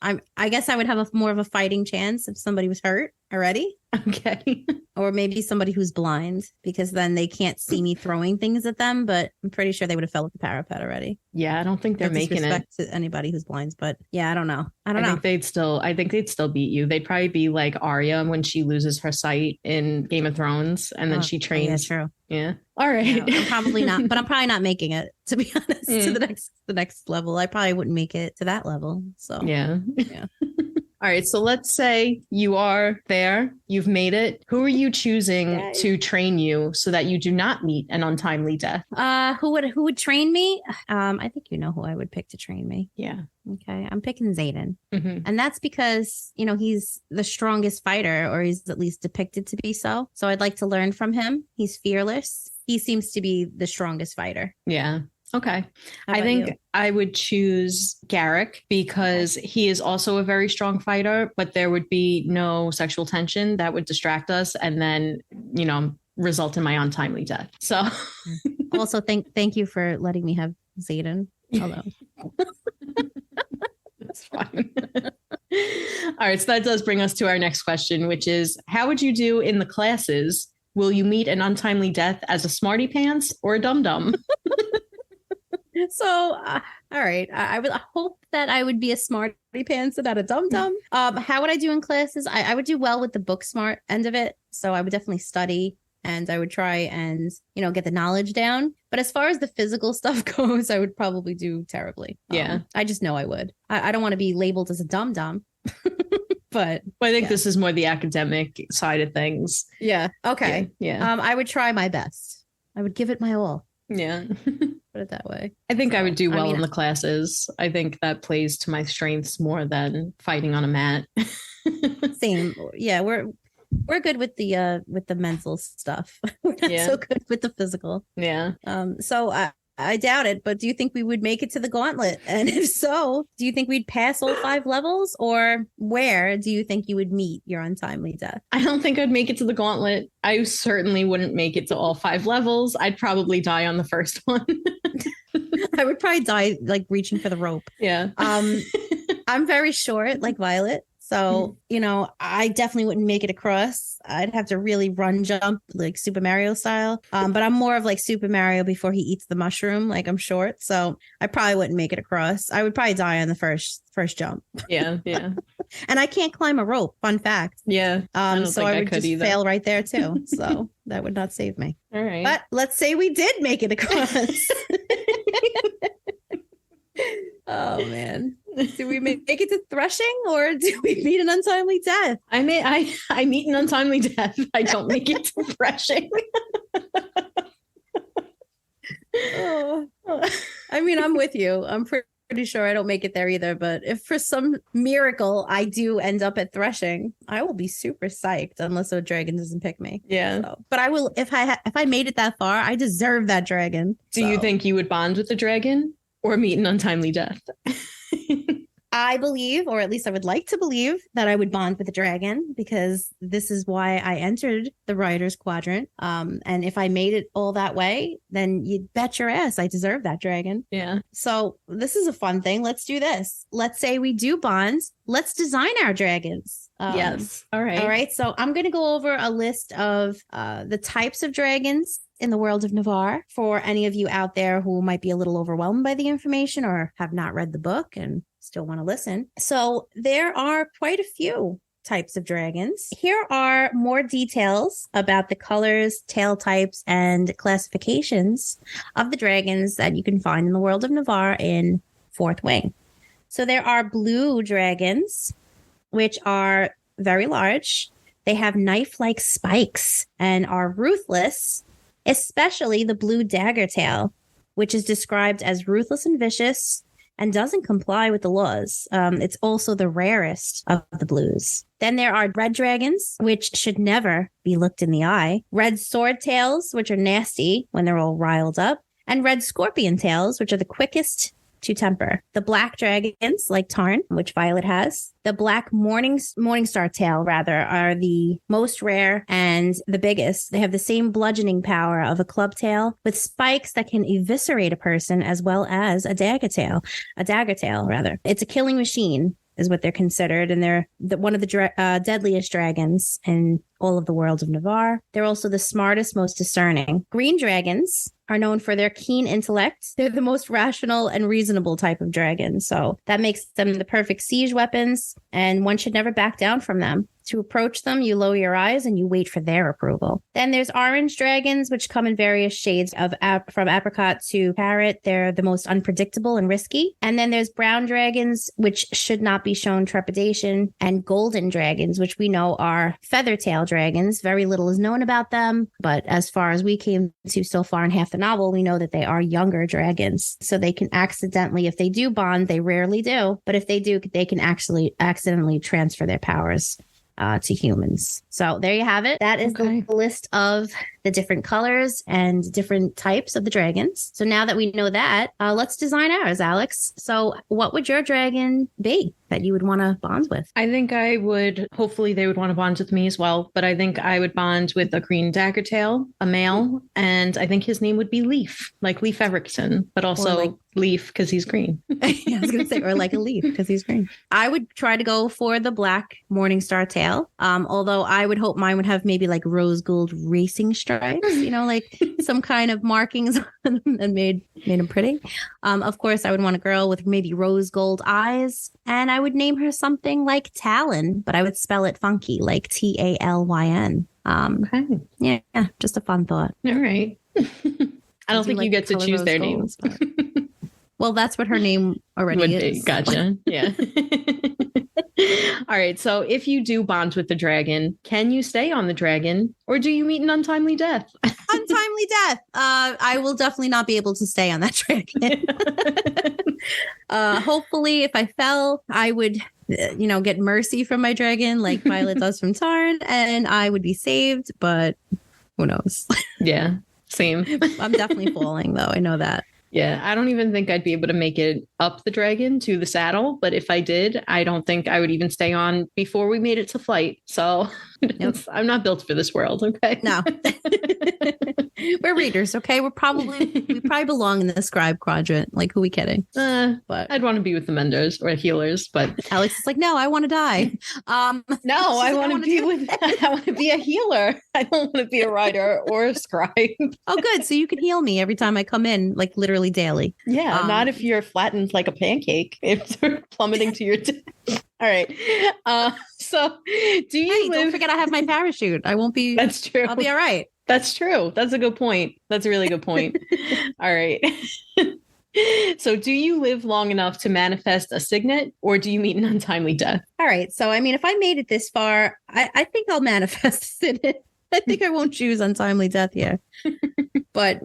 I guess I would have more of a fighting chance if somebody was hurt already. Okay. Or maybe somebody who's blind, because then they can't see me throwing things at them, but I'm pretty sure they would have fell at the parapet already. Yeah, I don't think they're making it. To anybody who's blind, but yeah, I don't know. I think they'd still beat you. They'd probably be like Arya when she loses her sight in Game of Thrones and then she trains. Yeah, true. Yeah. All right. Yeah, I'm probably not, but I'm probably not making it, to be honest, to the next level. I probably wouldn't make it to that level. So yeah. All right. So let's say you are there. You've made it. Who are you choosing to train you so that you do not meet an untimely death? Who would train me? I think you know who I would pick to train me. Yeah. Okay. I'm picking Xaden. And that's because, he's the strongest fighter, or he's at least depicted to be so. So I'd like to learn from him. He's fearless. He seems to be the strongest fighter. Yeah. Okay. I think I would choose Garrick because he is also a very strong fighter, but there would be no sexual tension that would distract us and then, result in my untimely death. So also thank you for letting me have Xaden. Although that's fine. All right. So that does bring us to our next question, which is, how would you do in the classes? Will you meet an untimely death as a smarty pants or a dum-dum? So, all right. I would hope that I would be a smarty pants and not a dum-dum. How would I do in classes? I would do well with the book smart end of it. So I would definitely study and I would try and, get the knowledge down. But as far as the physical stuff goes, I would probably do terribly. Yeah. I just know I would. I don't want to be labeled as a dum-dum. But I think this is more the academic side of things. Yeah. Okay. Yeah. I would try my best. I would give it my all. Yeah. Put it that way. I think I would do well I mean, in the classes. I think that plays to my strengths more than fighting on a mat. same. Yeah, we're good with the mental stuff. We're not so good with the physical. Yeah. So I doubt it, but do you think we would make it to the gauntlet? And if so, do you think we'd pass all 5 levels, or where do you think you would meet your untimely death? I don't think I'd make it to the gauntlet. I certainly wouldn't make it to all 5 levels. I'd probably die on the first one. I would probably die like reaching for the rope. Yeah. I'm very short, like Violet. So, I definitely wouldn't make it across. I'd have to really run jump like Super Mario style. But I'm more of like Super Mario before he eats the mushroom. Like I'm short, so I probably wouldn't make it across. I would probably die on the first jump. Yeah, yeah. And I can't climb a rope. Fun fact. Yeah. So I would just fail right there too. So that would not save me. All right. But let's say we did make it across. Oh man. Do we make it to threshing, or do we meet an untimely death? I meet an untimely death. I don't make it to threshing. Oh. I mean, I'm with you. I'm pretty sure I don't make it there either. But if for some miracle I do end up at threshing, I will be super psyched unless a dragon doesn't pick me. Yeah. So, but I will if I made it that far. I deserve that dragon. Do you think you would bond with the dragon or meet an untimely death? I believe, or at least I would like to believe, that I would bond with the dragon, because this is why I entered the Ryder's Quadrant. And if I made it all that way, then you'd bet your ass I deserve that dragon. Yeah. So this is a fun thing. Let's do this. Let's say we do bond. Let's design our dragons. Yes. All right. All right. So I'm going to go over a list of the types of dragons in the world of Navarre for any of you out there who might be a little overwhelmed by the information or have not read the book and still want to listen. So there are quite a few types of dragons. Here are more details about the colors, tail types, and classifications of the dragons that you can find in the world of Navarre in Fourth Wing. So there are blue dragons, which are very large. They have knife-like spikes and are ruthless, especially the blue dagger tail, which is described as ruthless and vicious and doesn't comply with the laws. It's also the rarest of the blues. Then there are red dragons, which should never be looked in the eye. Red sword tails, which are nasty when they're all riled up. And red scorpion tails, which are the quickest to temper. The black dragons, like Tarn, which Violet has. The black Morningstar tail, rather, are the most rare and the biggest. They have the same bludgeoning power of a club tail with spikes that can eviscerate a person, as well as a dagger tail, rather. It's a killing machine, is what they're considered, and they're one of the deadliest dragons in all of the world of Navarre. They're also the smartest, most discerning. Green dragons are known for their keen intellect. They're the most rational and reasonable type of dragon, so that makes them the perfect siege weapons, and one should never back down from them. To approach them, you lower your eyes and you wait for their approval. Then there's orange dragons, which come in various shades of from apricot to carrot. They're the most unpredictable and risky. And then there's brown dragons, which should not be shown trepidation, and golden dragons, which we know are feather tail dragons. Very little is known about them, but as far as we came to so far in half the novel, we know that they are younger dragons. So they can accidentally, if they do bond, they rarely do, but if they do, they can actually accidentally transfer their powers to humans. So there you have it. That is the list of the different colors and different types of the dragons. So now that we know that, let's design ours, Alex. So what would your dragon be that you would want to bond with? I think I would, hopefully they would want to bond with me as well, but I think I would bond with a green dagger tail, a male, and I think his name would be Leaf, like Leif Erikson, but also like Leaf because he's green. I was going to say, or like a leaf because he's green. I would try to go for the black Morningstar tail, although I would hope mine would have maybe like rose gold racing stripes, like some kind of markings on them and made them pretty. Of course, I would want a girl with maybe rose gold eyes, and I would name her something like Talon, but I would spell it funky, like Talyn. Okay. Yeah, just a fun thought. All right. I don't think you get to choose their names. Well, that's what her name already is. Gotcha. Yeah. All right. So if you do bond with the dragon, can you stay on the dragon or do you meet an untimely death? Untimely death. I will definitely not be able to stay on that dragon. Hopefully, if I fell, I would, get mercy from my dragon like Violet does from Tarn, and I would be saved. But who knows? Yeah, same. I'm definitely falling, though. I know that. Yeah, I don't even think I'd be able to make it up the dragon to the saddle. But if I did, I don't think I would even stay on before we made it to flight. So I'm not built for this world. Okay. No. We're readers. Okay. We probably belong in the scribe quadrant. Like, who are we kidding? But I'd want to be with the menders or healers. But Alex is like, no, I want to die. No, I want to be I want to be a healer. I don't want to be a Ryder or a scribe. Oh, good. So you can heal me every time I come in, like literally daily. Yeah, not if you're flattened like a pancake. If you're plummeting to your death. All right. So do you don't forget I have my parachute. I won't be. That's true. I'll be all right. That's true. That's a good point. That's a really good point. All right. So do you live long enough to manifest a signet or do you meet an untimely death? All right. So, I mean, if I made it this far, I think I'll manifest a signet. I think I won't choose untimely death here. But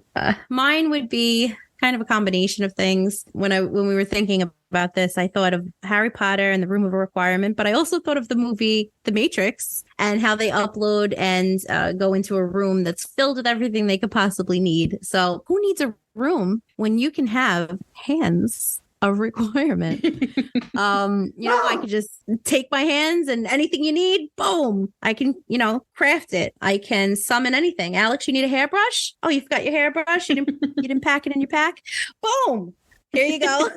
mine would be kind of a combination of things. When we were thinking about this, I thought of Harry Potter and the Room of Requirement, but I also thought of the movie The Matrix and how they upload and go into a room that's filled with everything they could possibly need. So who needs a room when you can have hands of requirement? I could just take my hands and anything you need, boom, I can, craft it. I can summon anything. Alex, you need a hairbrush? Oh, you've got your hairbrush. You didn't pack it in your pack. Boom. Here you go.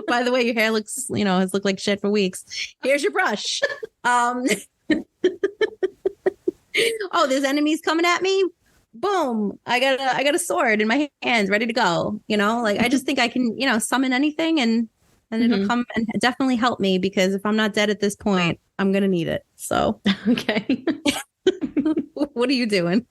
By the way, your hair has looked like shit for weeks. Here's your brush. Oh, there's enemies coming at me. Boom. I got a sword in my hands ready to go. I just think I can, summon anything and it'll come and definitely help me because if I'm not dead at this point, I'm going to need it. So, okay. What are you doing?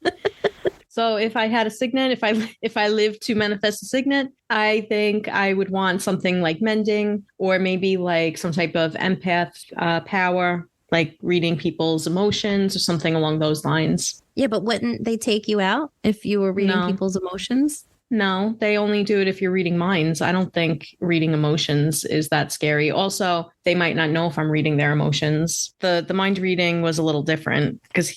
So if I had a signet, if I lived to manifest a signet, I think I would want something like mending or maybe like some type of empath power, like reading people's emotions or something along those lines. Yeah, but wouldn't they take you out if you were reading people's emotions? No, they only do it if you're reading minds. I don't think reading emotions is that scary. Also, they might not know if I'm reading their emotions. The mind reading was a little different because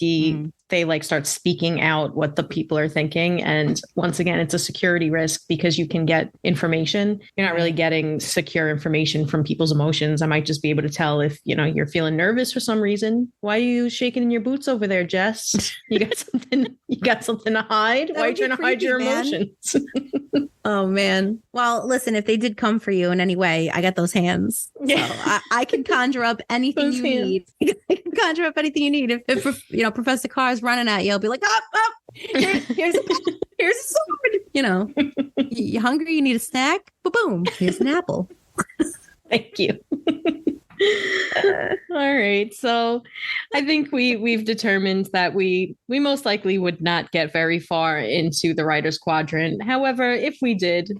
they like start speaking out what the people are thinking. And once again, it's a security risk because you can get information. You're not really getting secure information from people's emotions. I might just be able to tell if, you're feeling nervous for some reason. Why are you shaking in your boots over there, Jess? You got something to hide? Why are you trying to hide your emotions? Oh, man. Well, listen, if they did come for you in any way, I got those hands. Yeah. So I can conjure up anything you need. I can conjure up anything you need. If Professor Carr's running at you, I'll be like, up. Here's a sword. You hungry? You need a snack? Boom. Here's an apple. Thank you. All right. So I think we've determined that we most likely would not get very far into the Writer's Quadrant. However, if we did,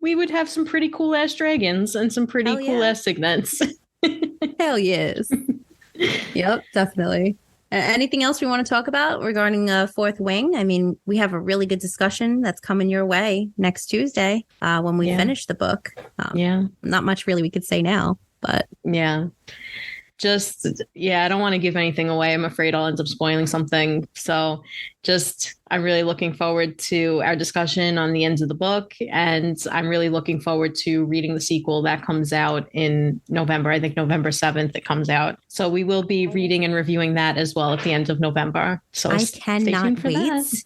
we would have some pretty cool ass dragons and some pretty cool ass signets. Hell yes. Yep, definitely. Anything else we want to talk about regarding Fourth Wing? I mean, we have a really good discussion that's coming your way next Tuesday when we finish the book. Not much really we could say now. But I don't want to give anything away. I'm afraid I'll end up spoiling something. So I'm really looking forward to our discussion on the ends of the book. And I'm really looking forward to reading the sequel that comes out in November. I think November 7th it comes out. So we will be reading and reviewing that as well at the end of November. So I cannot wait.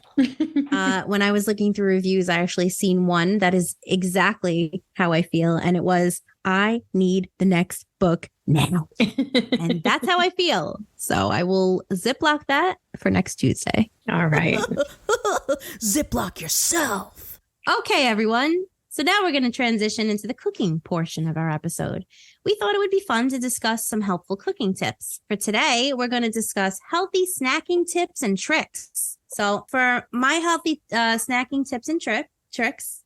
When I was looking through reviews, I actually seen one that is exactly how I feel. And it was, I need the next book now. And that's how I feel. So I will Ziploc that for next Tuesday. All right. Ziploc yourself. Okay, everyone. So now we're going to transition into the cooking portion of our episode. We thought it would be fun to discuss some helpful cooking tips. For today, we're going to discuss healthy snacking tips and tricks. So for my healthy snacking tips and tricks,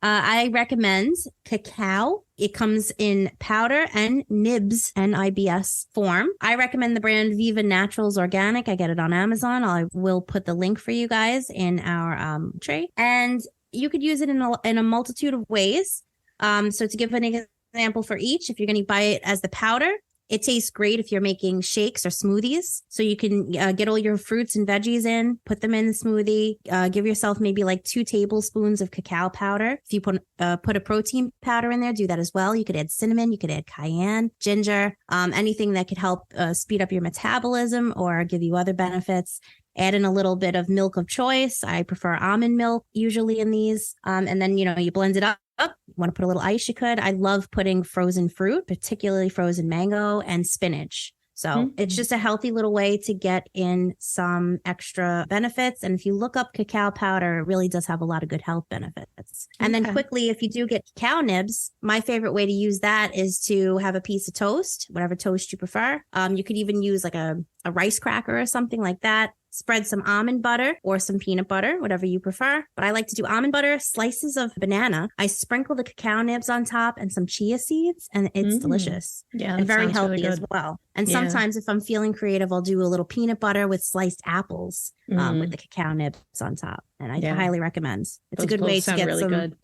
I recommend cacao. It comes in powder and nibs, NIBS form. I recommend the brand Viva Naturals Organic. I get it on Amazon. I will put the link for you guys in our tray. And you could use it in a multitude of ways. So to give an example for each, if you're going to buy it as the powder, it tastes great if you're making shakes or smoothies. So you can get all your fruits and veggies in, put them in the smoothie, give yourself maybe like 2 tablespoons of cacao powder. If you put a protein powder in there, do that as well. You could add cinnamon, you could add cayenne, ginger, anything that could help speed up your metabolism or give you other benefits. Add in a little bit of milk of choice. I prefer almond milk usually in these. And then, you blend it up. You want to put a little ice, you could. I love putting frozen fruit, particularly frozen mango and spinach. So it's just a healthy little way to get in some extra benefits. And if you look up cacao powder, it really does have a lot of good health benefits. And then quickly, if you do get cacao nibs, my favorite way to use that is to have a piece of toast, whatever toast you prefer. You could even use like a rice cracker or something like that. Spread some almond butter or some peanut butter, whatever you prefer. But I like to do almond butter, slices of banana. I sprinkle the cacao nibs on top and some chia seeds, and it's delicious. Yeah, and very healthy as well. And sometimes if I'm feeling creative, I'll do a little peanut butter with sliced apples with the cacao nibs on top. And I highly recommend. It's a good way to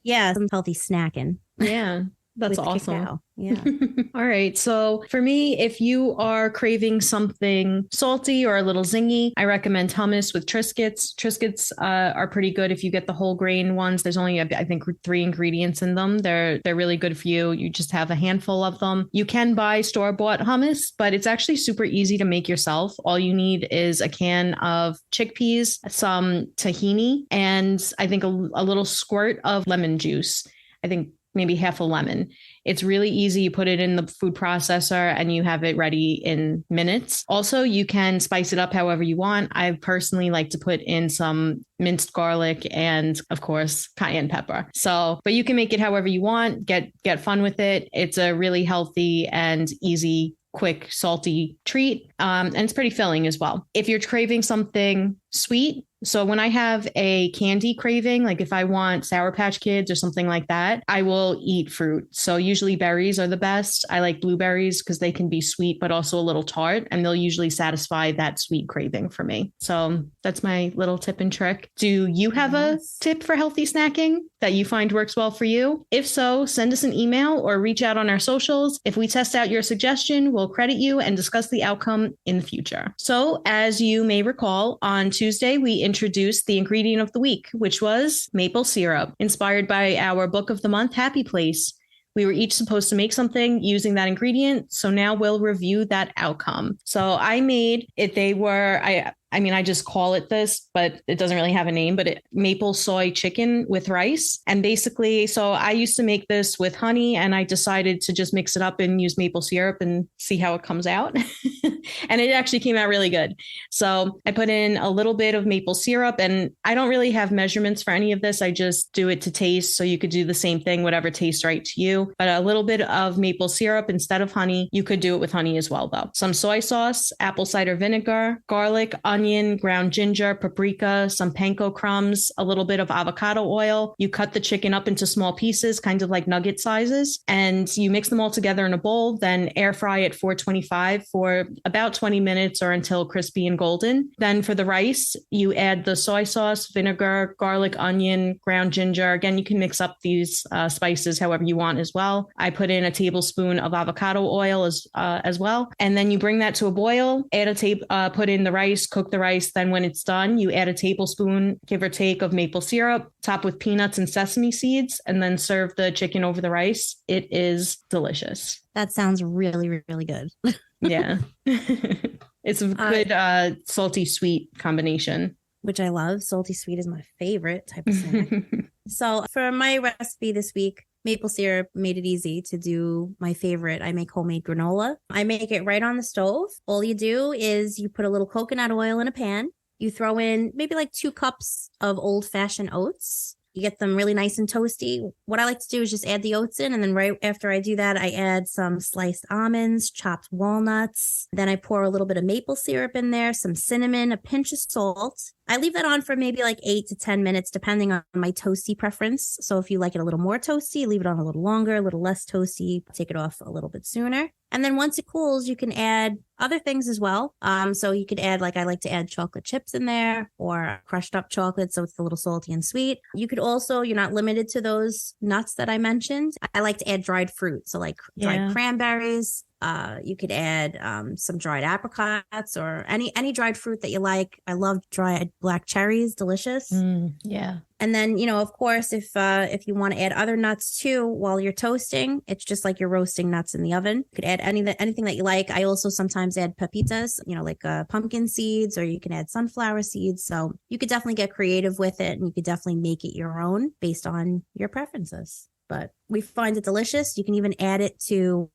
get some healthy snacking. Yeah. That's awesome. Cacao. Yeah. All right. So for me, if you are craving something salty or a little zingy, I recommend hummus with Triscuits. Triscuits are pretty good if you get the whole grain ones. There's only, I think, 3 ingredients in them. They're really good for you. You just have a handful of them. You can buy store-bought hummus, but it's actually super easy to make yourself. All you need is a can of chickpeas, some tahini, and I think a little squirt of lemon juice. I think maybe half a lemon. It's really easy. You put it in the food processor and you have it ready in minutes. Also, you can spice it up however you want. I personally like to put in some minced garlic and, of course, cayenne pepper. But you can make it however you want. Get fun with it. It's a really healthy and easy, quick, salty treat. And it's pretty filling as well. If you're craving something sweet, so when I have a candy craving, like if I want Sour Patch Kids or something like that, I will eat fruit. So usually berries are the best. I like blueberries because they can be sweet, but also a little tart, and they'll usually satisfy that sweet craving for me. So that's my little tip and trick. Do you have a tip for healthy snacking that you find works well for you? If so, send us an email or reach out on our socials. If we test out your suggestion, we'll credit you and discuss the outcome in the future. So as you may recall, on Tuesday, we introduced the ingredient of the week, which was maple syrup, inspired by our book of the month, Happy Place. We were each supposed to make something using that ingredient. So now we'll review that outcome. So I made it. I just call it this, but it doesn't really have a name, but maple soy chicken with rice. And basically, so I used to make this with honey, and I decided to just mix it up and use maple syrup and see how it comes out. And it actually came out really good. So I put in a little bit of maple syrup, and I don't really have measurements for any of this. I just do it to taste. So you could do the same thing, whatever tastes right to you. But a little bit of maple syrup instead of honey. You could do it with honey as well, though. Some soy sauce, apple cider vinegar, garlic, onion, ground ginger, paprika, some panko crumbs, a little bit of avocado oil. You cut the chicken up into small pieces, kind of like nugget sizes, and you mix them all together in a bowl, then air fry at 425 for about 20 minutes or until crispy and golden. Then for the rice, you add the soy sauce, vinegar, garlic, onion, ground ginger. Again, you can mix up these spices however you want as well. I put in a tablespoon of avocado oil as well. And then you bring that to a boil, put in the rice, cook the rice. Then when it's done, you add a tablespoon, give or take, of maple syrup, top with peanuts and sesame seeds, and then serve the chicken over the rice. It is delicious. That sounds really, really good. Yeah. It's a good salty sweet combination. Which I love. Salty sweet is my favorite type of snack. So for my recipe this week, maple syrup made it easy to do my favorite. I make homemade granola. I make it right on the stove. All you do is you put a little coconut oil in a pan. You throw in maybe like 2 cups of old-fashioned oats. You get them really nice and toasty. What I like to do is just add the oats in. And then right after I do that, I add some sliced almonds, chopped walnuts. Then I pour a little bit of maple syrup in there, some cinnamon, a pinch of salt. I leave that on for maybe like 8 to 10 minutes, depending on my toasty preference. So if you like it a little more toasty, leave it on a little longer, a little less toasty, take it off a little bit sooner. And then once it cools, you can add other things as well. So you could add, like I like to add chocolate chips in there or crushed up chocolate. So it's a little salty and sweet. You could also, you're not limited to those nuts that I mentioned. I like to add dried fruit. So like dried cranberries. You could add some dried apricots or any dried fruit that you like. I love dried black cherries, delicious. Yeah. And then, you know, of course, if you want to add other nuts too while you're toasting, it's just like you're roasting nuts in the oven. You could add anything that you like. I also sometimes add pepitas, you know, like pumpkin seeds, or you can add sunflower seeds. So you could definitely get creative with it, and you could definitely make it your own based on your preferences. But we find it delicious. You can even add it to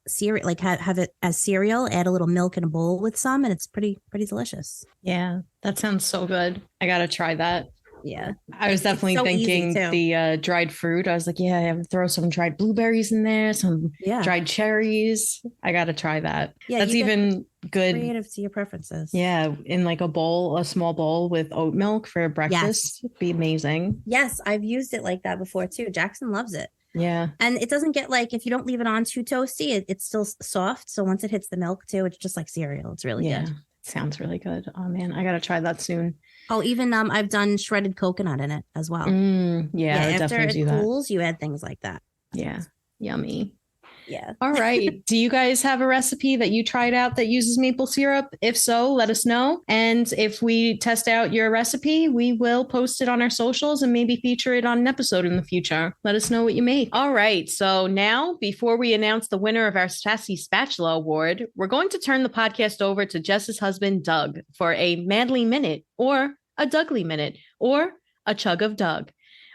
cereal, like have it as cereal, add a little milk in a bowl with some, and it's pretty delicious. Yeah, that sounds so good. I got to try that. Yeah. I was definitely thinking the dried fruit. I was like, yeah, I have to throw some dried blueberries in there, some dried cherries. I got to try that. Yeah, that's even good. Creative to your preferences. Yeah. In like a small bowl with oat milk for breakfast. Would be amazing. Yes. I've used it like that before too. Jackson loves it. Yeah. And it doesn't get like, if you don't leave it on too toasty, it's still soft. So once it hits the milk too, it's just like cereal. It's really good. Sounds really good. Oh man, I got to try that soon. Oh, even I've done shredded coconut in it as well. After it cools, you add things like that. Yeah. Yummy. Yeah. All right. Do you guys have a recipe that you tried out that uses maple syrup? If so, let us know. And if we test out your recipe, we will post it on our socials and maybe feature it on an episode in the future. Let us know what you make. All right. So now, before we announce the winner of our Sassy Spatula Award, we're going to turn the podcast over to Jess's husband, Doug, for a Manly Minute, or a Dougly Minute, or a Chug of Doug.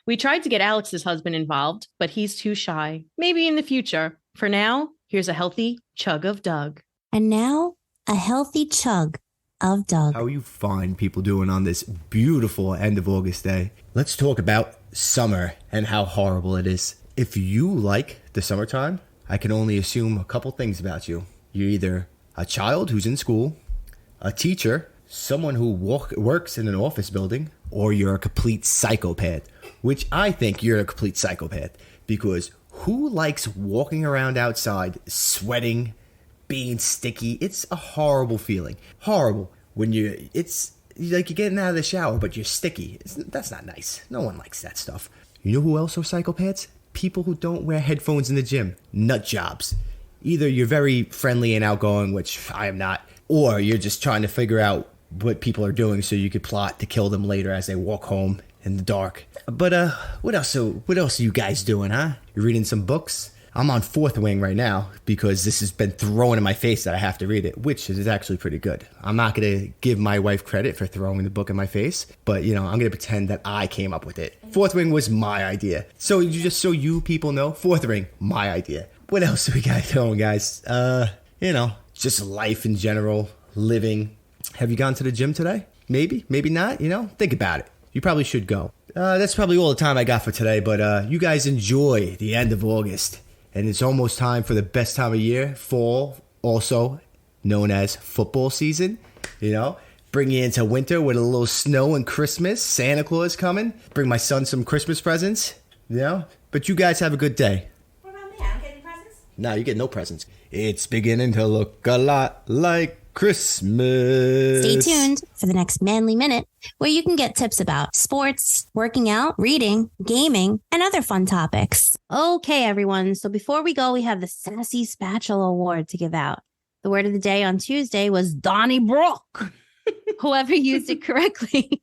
We tried to get Alex's husband involved, but he's too shy. Maybe in the future. For now, here's a healthy chug of Doug. And now, a healthy chug of Doug. How are you fine people doing on this beautiful end of August day? Let's talk about summer and how horrible it is. If you like the summertime, I can only assume a couple things about you. You're either a child who's in school, a teacher, someone who works in an office building, or you're a complete psychopath, which I think you're a complete psychopath, because who likes walking around outside, sweating, being sticky? It's a horrible feeling. Horrible. When it's like you're getting out of the shower, but you're sticky. That's not nice. No one likes that stuff. You know who else are psychopaths? People who don't wear headphones in the gym. Nut jobs. Either you're very friendly and outgoing, which I am not, or you're just trying to figure out what people are doing so you could plot to kill them later as they walk home in the dark. But what else are you guys doing, huh? You're reading some books? I'm on Fourth Wing right now because this has been thrown in my face that I have to read it, which is actually pretty good. I'm not going to give my wife credit for throwing the book in my face, but I'm going to pretend that I came up with it. Fourth Wing was my idea. So you people know, Fourth Wing, my idea. What else do we got going, guys? Just life in general, living. Have you gone to the gym today? Maybe not, think about it. You probably should go. That's probably all the time I got for today, but you guys enjoy the end of August. And it's almost time for the best time of year, fall, also known as football season. Bring you into winter with a little snow and Christmas. Santa Claus coming. Bring my son some Christmas presents. But you guys have a good day. What about me? I don't get any presents? No, you get no presents. It's beginning to look a lot like Christmas. Stay tuned for the next Manly Minute, where you can get tips about sports, working out, reading, gaming, and other fun topics. Okay, everyone. So before we go, we have the Sassy Spatula Award to give out. The word of the day on Tuesday was Donnybrook. Whoever used it correctly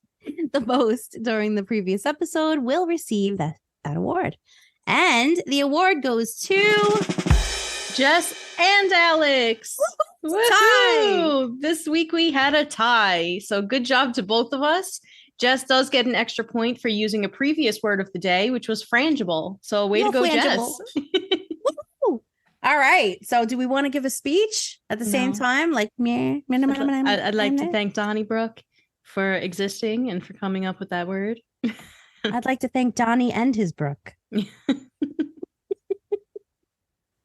the most during the previous episode will receive that award. And the award goes to Jess and Alex. Tie. This week we had a tie. So good job to both of us. Jess does get an extra point for using a previous word of the day, which was frangible. So way to go, frangible. Jess. All right. So do we want to give a speech at the same time? Like, I'd like to thank Donnybrook for existing and for coming up with that word. I'd like to thank Donnie and his brook.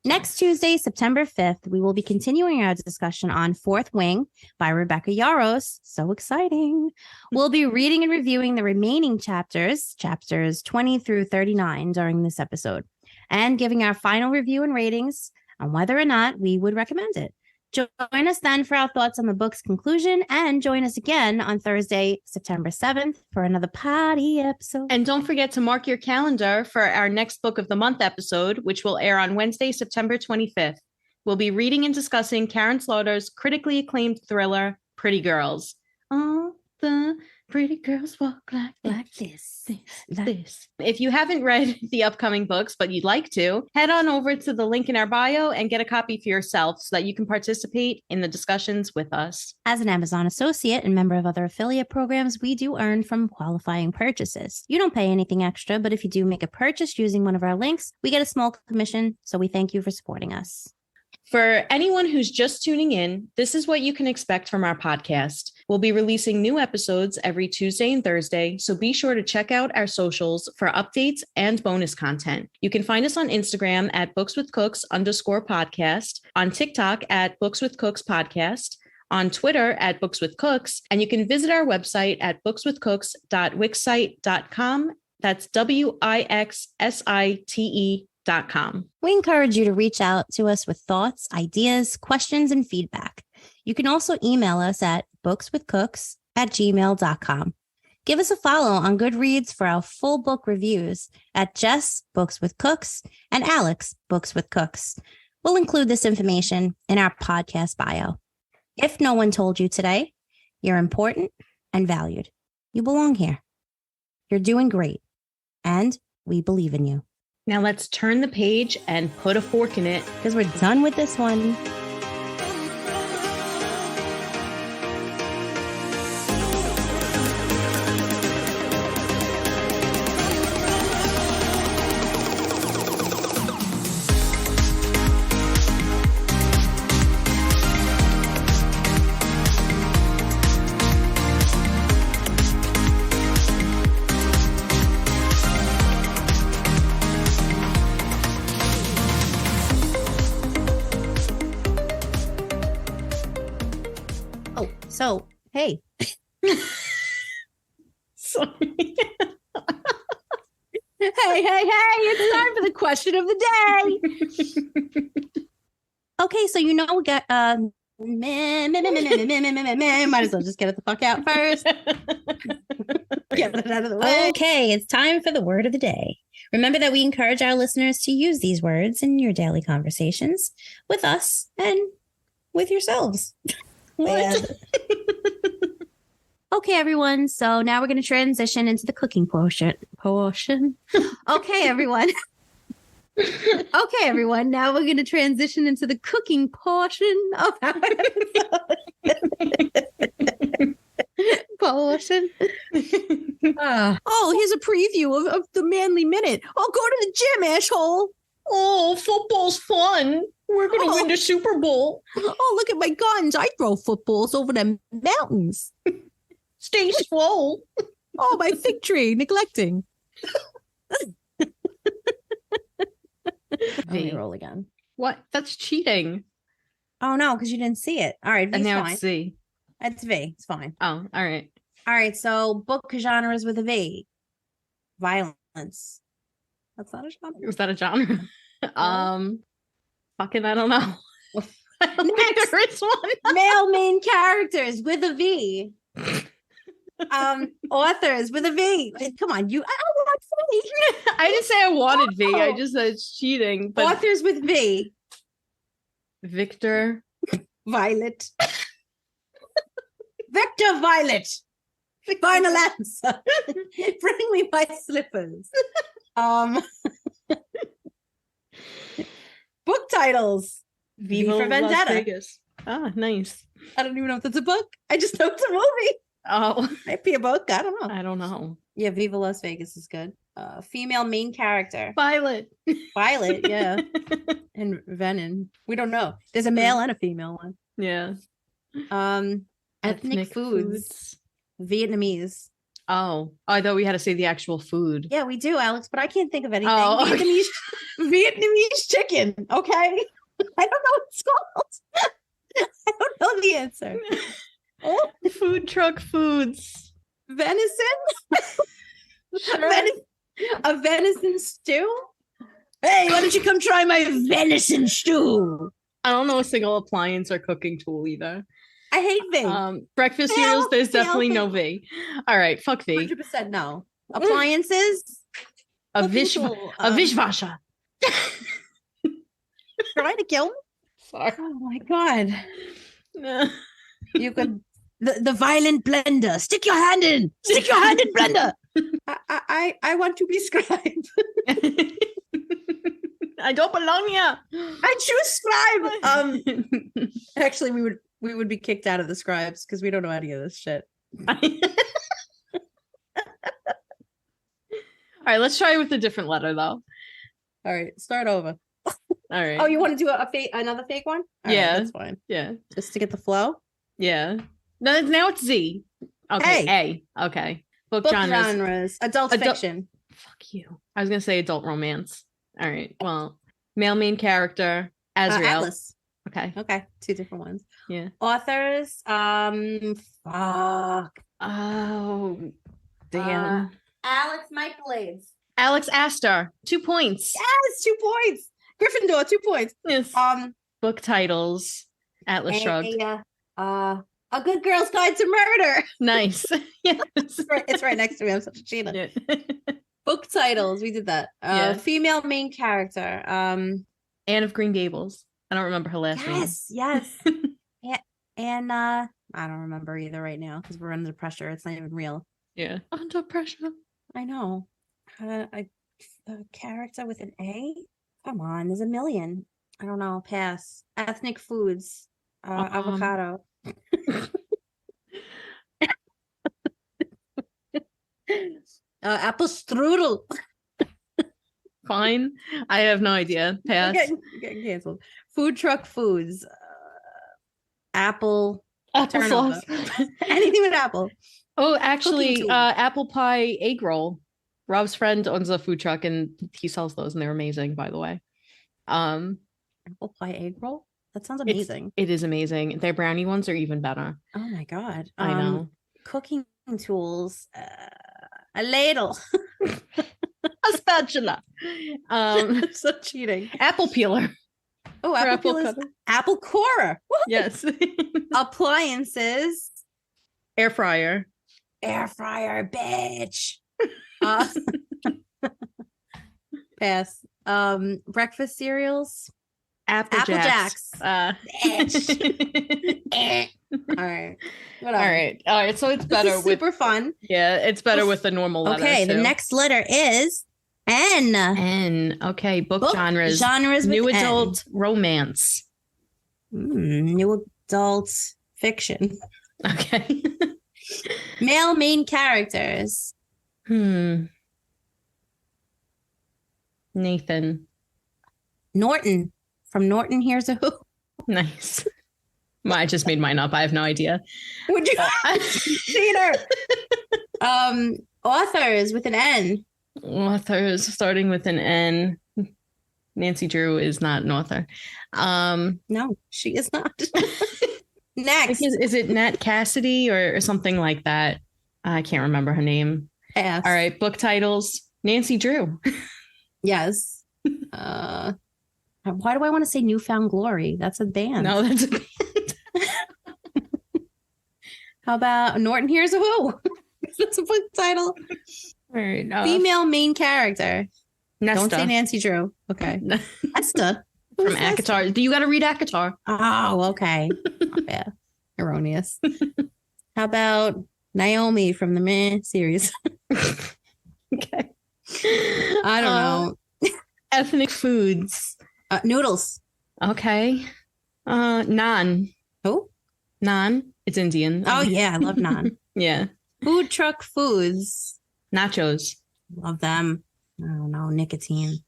Next Tuesday, September 5th, we will be continuing our discussion on Fourth Wing by Rebecca Yarros. So exciting. We'll be reading and reviewing the remaining chapters 20 through 39 during this episode, and giving our final review and ratings on whether or not we would recommend it. Join us then for our thoughts on the book's conclusion, and join us again on Thursday, September 7th for another Poddy episode. And don't forget to mark your calendar for our next Book of the Month episode, which will air on Wednesday, September 25th. We'll be reading and discussing Karen Slaughter's critically acclaimed thriller, Pretty Girls. Oh, the pretty girls walk like this. If you haven't read the upcoming books, but you'd like to, head on over to the link in our bio and get a copy for yourself so that you can participate in the discussions with us. As an Amazon associate and member of other affiliate programs, we do earn from qualifying purchases. You don't pay anything extra, but if you do make a purchase using one of our links, we get a small commission, so we thank you for supporting us. For anyone who's just tuning in, this is what you can expect from our podcast. We'll be releasing new episodes every Tuesday and Thursday, so be sure to check out our socials for updates and bonus content. You can find us on Instagram at bookswithcooks_podcast, on TikTok at bookswithcookspodcast, on Twitter at bookswithcooks, and you can visit our website at bookswithcooks.wixsite.com. That's WIXSITE.com. We encourage you to reach out to us with thoughts, ideas, questions, and feedback. You can also email us at bookswithcooks@gmail.com. Give us a follow on Goodreads for our full book reviews at Jess Books with Cooks and Alex Books with Cooks. We'll include this information in our podcast bio. If no one told you today, you're important and valued. You belong here. You're doing great, and we believe in you. Now let's turn the page and put a fork in it, because we're done with this one. So, hey. Sorry. Hey, it's time for the question of the day. Okay, so we got might as well just get it the fuck out first. Get it out of the way. Okay, it's time for the word of the day. Remember that we encourage our listeners to use these words in your daily conversations with us and with yourselves. What? Okay, everyone. So now we're going to transition into the cooking portion. Okay, everyone. Now we're going to transition into the cooking portion of our episode. Here's a preview of the Manly Minute. Oh, go to the gym, asshole. Oh, football's fun. We're going to win the Super Bowl. Oh, look at my guns. I throw footballs over the mountains. Stay swole. Oh, my fig tree, neglecting. Let me roll again. What? That's cheating. Oh, no, because you didn't see it. All right, V's and now fine. It's C. It's V. It's fine. Oh, all right. All right, so book genres with a V. Violence. That's not a genre. Is that a genre? Fucking, I don't know. I don't think there is one. Male main characters with a V. Authors with a V. Come on, I don't want V. I didn't say I wanted V. I just said it's cheating. But authors with V. Victor. Violet. Victor Violet. Final answer. Bring me my slippers. Book titles. V for Vendetta. Las Vegas. Ah, nice. I don't even know if that's a book. I just know it's a movie. Oh, might be a book. I don't know. I don't know. Yeah, Viva Las Vegas is good. Female main character. Violet. Violet, yeah. And Venom. We don't know. There's a male and a female one. Yeah. Ethnic foods. Vietnamese. Oh, I thought we had to say the actual food. Yeah, we do, Alex, but I can't think of anything. Oh, okay. Vietnamese chicken. Okay. I don't know what it's called. I don't know the answer. Oh, Food truck foods. venison? Sure. A venison stew? Hey, why don't you come try my venison stew? I don't know a single appliance or cooking tool either. I hate V. Breakfast Fail, cereals, there's fail, definitely no fail. V. All right, fuck V. 100% no. Appliances? A Cooking vish tool, a vishvasha. Trying to kill me? Sorry. Oh my god. You could the violent blender. Stick your hand in. Stick your hand in blender. I want to be scribe. I don't belong here. I choose scribe. Actually, we would be kicked out of the scribes because we don't know any of this shit. All right, let's try with a different letter though. All right, start over. All right. Oh, you want to do another fake one? All Yeah. right, that's fine. Yeah. Just to get the flow. Yeah. No, now it's Z. Okay. A. Okay. Book genres. Adult fiction. Fuck you. I was gonna say adult romance. All right. Well, male main character, Azrael. Atlas. Okay. Two different ones. Yeah. Authors. Fuck. Oh, damn. Alex Michaelades. Alex Astor. 2 points. Yes, 2 points. Gryffindor, 2 points. Yes. Book titles. Atlas shrugged. A Good Girl's Guide to Murder. Nice. Yes. It's right next to me. I'm such a cheater. Yeah. Book titles. We did that. Yeah. Female main character. Anne of Green Gables. I don't remember her last name. Yes. And I don't remember either right now because we're under pressure. It's not even real. Yeah. Under pressure. I know. A character with an A? Come on, there's a million. I don't know. Pass. Ethnic foods. Avocado. Apple strudel. Fine. I have no idea. Pass. Getting canceled. Food truck foods. Apple. Applesauce. Anything with apple. Oh, actually, tool. apple pie egg roll. Rob's friend owns a food truck and he sells those and they're amazing, by the way. Apple pie egg roll? That sounds amazing. It is amazing. Their brownie ones are even better. Oh my god. I know. Cooking tools. A ladle. A spatula. So cheating. Apple peeler. Oh, Or apple peelers. cutter. Apple corer. Yes. Appliances. Air fryer. Air fryer, bitch. Pass. Breakfast cereals. Apple Jacks. Bitch. All right. Whatever. All right. So it's better This is with super fun. Yeah, it's better with the normal letter. Okay, the too. next letter is N. N. Okay, book genres. Genres with New N. adult romance. New adult fiction. Okay. Male main characters. Nathan. Norton. From Norton, Here's a Who. Nice. Well, I just made mine up. I have no idea. Would you cheater? Authors with an N. Authors starting with an N. Nancy Drew is not an author. No, she is not. Next. Is it Nat Cassidy or something like that? I can't remember her name. Pass. All right, book titles. Nancy Drew. Yes. Why do I want to say Newfound Glory? That's a band. No, that's a band. How about Norton Here's a Who? That's a book title. All right. Female main character. Nesta. Don't say Nancy Drew. Okay. Nesta. From Who's Nesta? ACOTAR. You got to read ACOTAR. Oh, okay. Not bad. Erroneous. How about Naomi from the Meh series? Okay. I don't know. Ethnic foods. Noodles. Okay. Naan. Who? Naan. It's Indian. Oh, yeah. I love naan. Yeah. Food truck foods. Nachos. Love them. I don't know. Nicotine.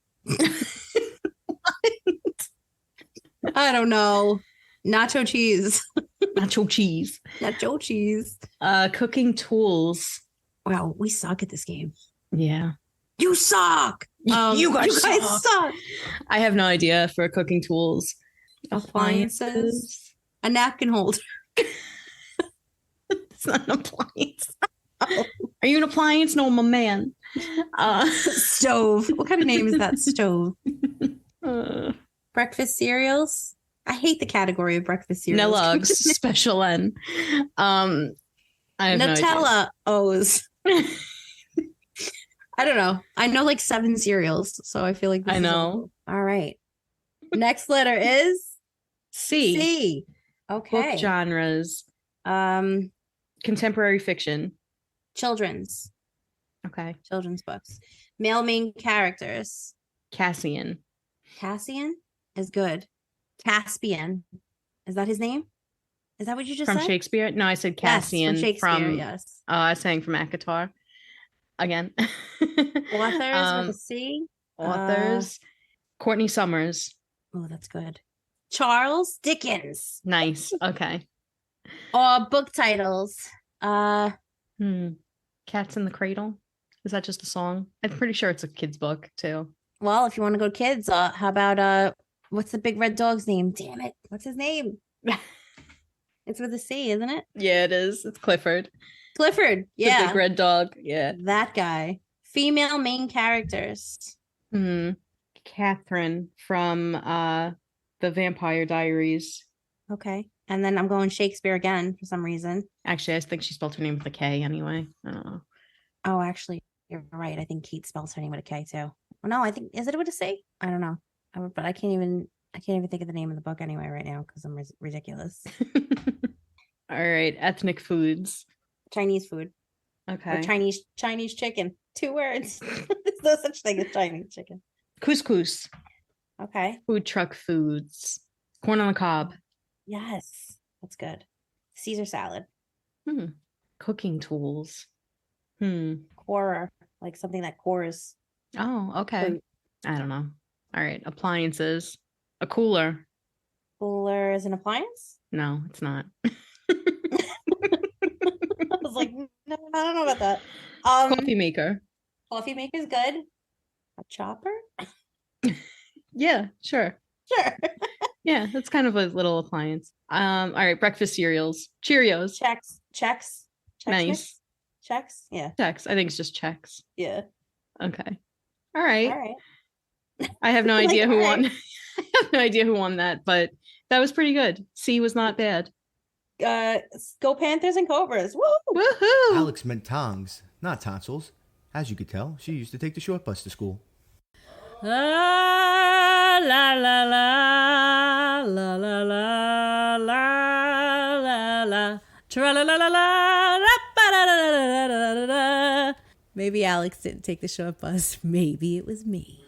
I don't know. Nacho cheese. Nacho cheese. Nacho cheese. Cooking tools. Wow, we suck at this game. Yeah. You suck. You guys suck. I have no idea for cooking tools. Appliances. A napkin holder. It's not an appliance. Are you an appliance? No, I'm a man. Stove. What kind of name is that? Stove. Uh, Breakfast cereals. I hate the category of breakfast cereals. Nella Special N. I have Nutella O's. I don't know. I know like 7 cereals, so I feel like this I know. All right. Next letter is C. C. Okay. Book genres. Contemporary fiction. Children's. Okay. Children's books. Male main characters. Cassian. Cassian is good. Caspian. Is that his name? Is that what you just From said? Shakespeare? No, I said Cassian. Yes, from Shakespeare, yes. I sang from Akatar. Again. Authors with a C. Authors. Courtney Summers. Oh, that's good. Charles Dickens. Nice. Okay. Book titles. Cats in the Cradle. Is that just a song? I'm pretty sure it's a kid's book too. Well, if you want to go kids, how about what's the big red dog's name? Damn it. What's his name? It's with a C, isn't it? Yeah, it is. It's Clifford. Clifford. Yeah. The big red dog. Yeah. That guy. Female main characters. Catherine from the Vampire Diaries. Okay. And then I'm going Shakespeare again for some reason. Actually, I think she spelled her name with a K anyway. I don't know. Oh, actually, you're right. I think Kate spells her name with a K too. Well, no, I think, is it with a C? I don't know. But I can't even think of the name of the book anyway right now because I'm ridiculous. All right. Ethnic foods. Chinese food. Okay. Or Chinese chicken. 2 words. There's no such thing as Chinese chicken. Couscous. Okay. Food truck foods. Corn on the cob. Yes. That's good. Caesar salad. Cooking tools. Corer. Like something that cores. Oh, okay. Fruit. I don't know. All right. Appliances. A cooler. Cooler is an appliance? No, it's not. I was like, no, I don't know about that. Coffee maker. Coffee maker's good. A chopper? Yeah, sure. Sure. Yeah, that's kind of a little appliance. All right, breakfast cereals. Cheerios. Checks. Nice. Mix? Checks? Yeah. Checks. I think it's just checks. Yeah. Okay. All right. All right. I have no idea who all right. won. I have no idea who won that, but that was pretty good. C was not bad. Go Panthers and Cobras. Woo! Woohoo! Alex meant tongs, not tonsils. As you could tell, she used to take the short bus to school. La la la la la la la la la la tra la la la la la. Maybe Alex didn't take the short bus. Maybe it was me.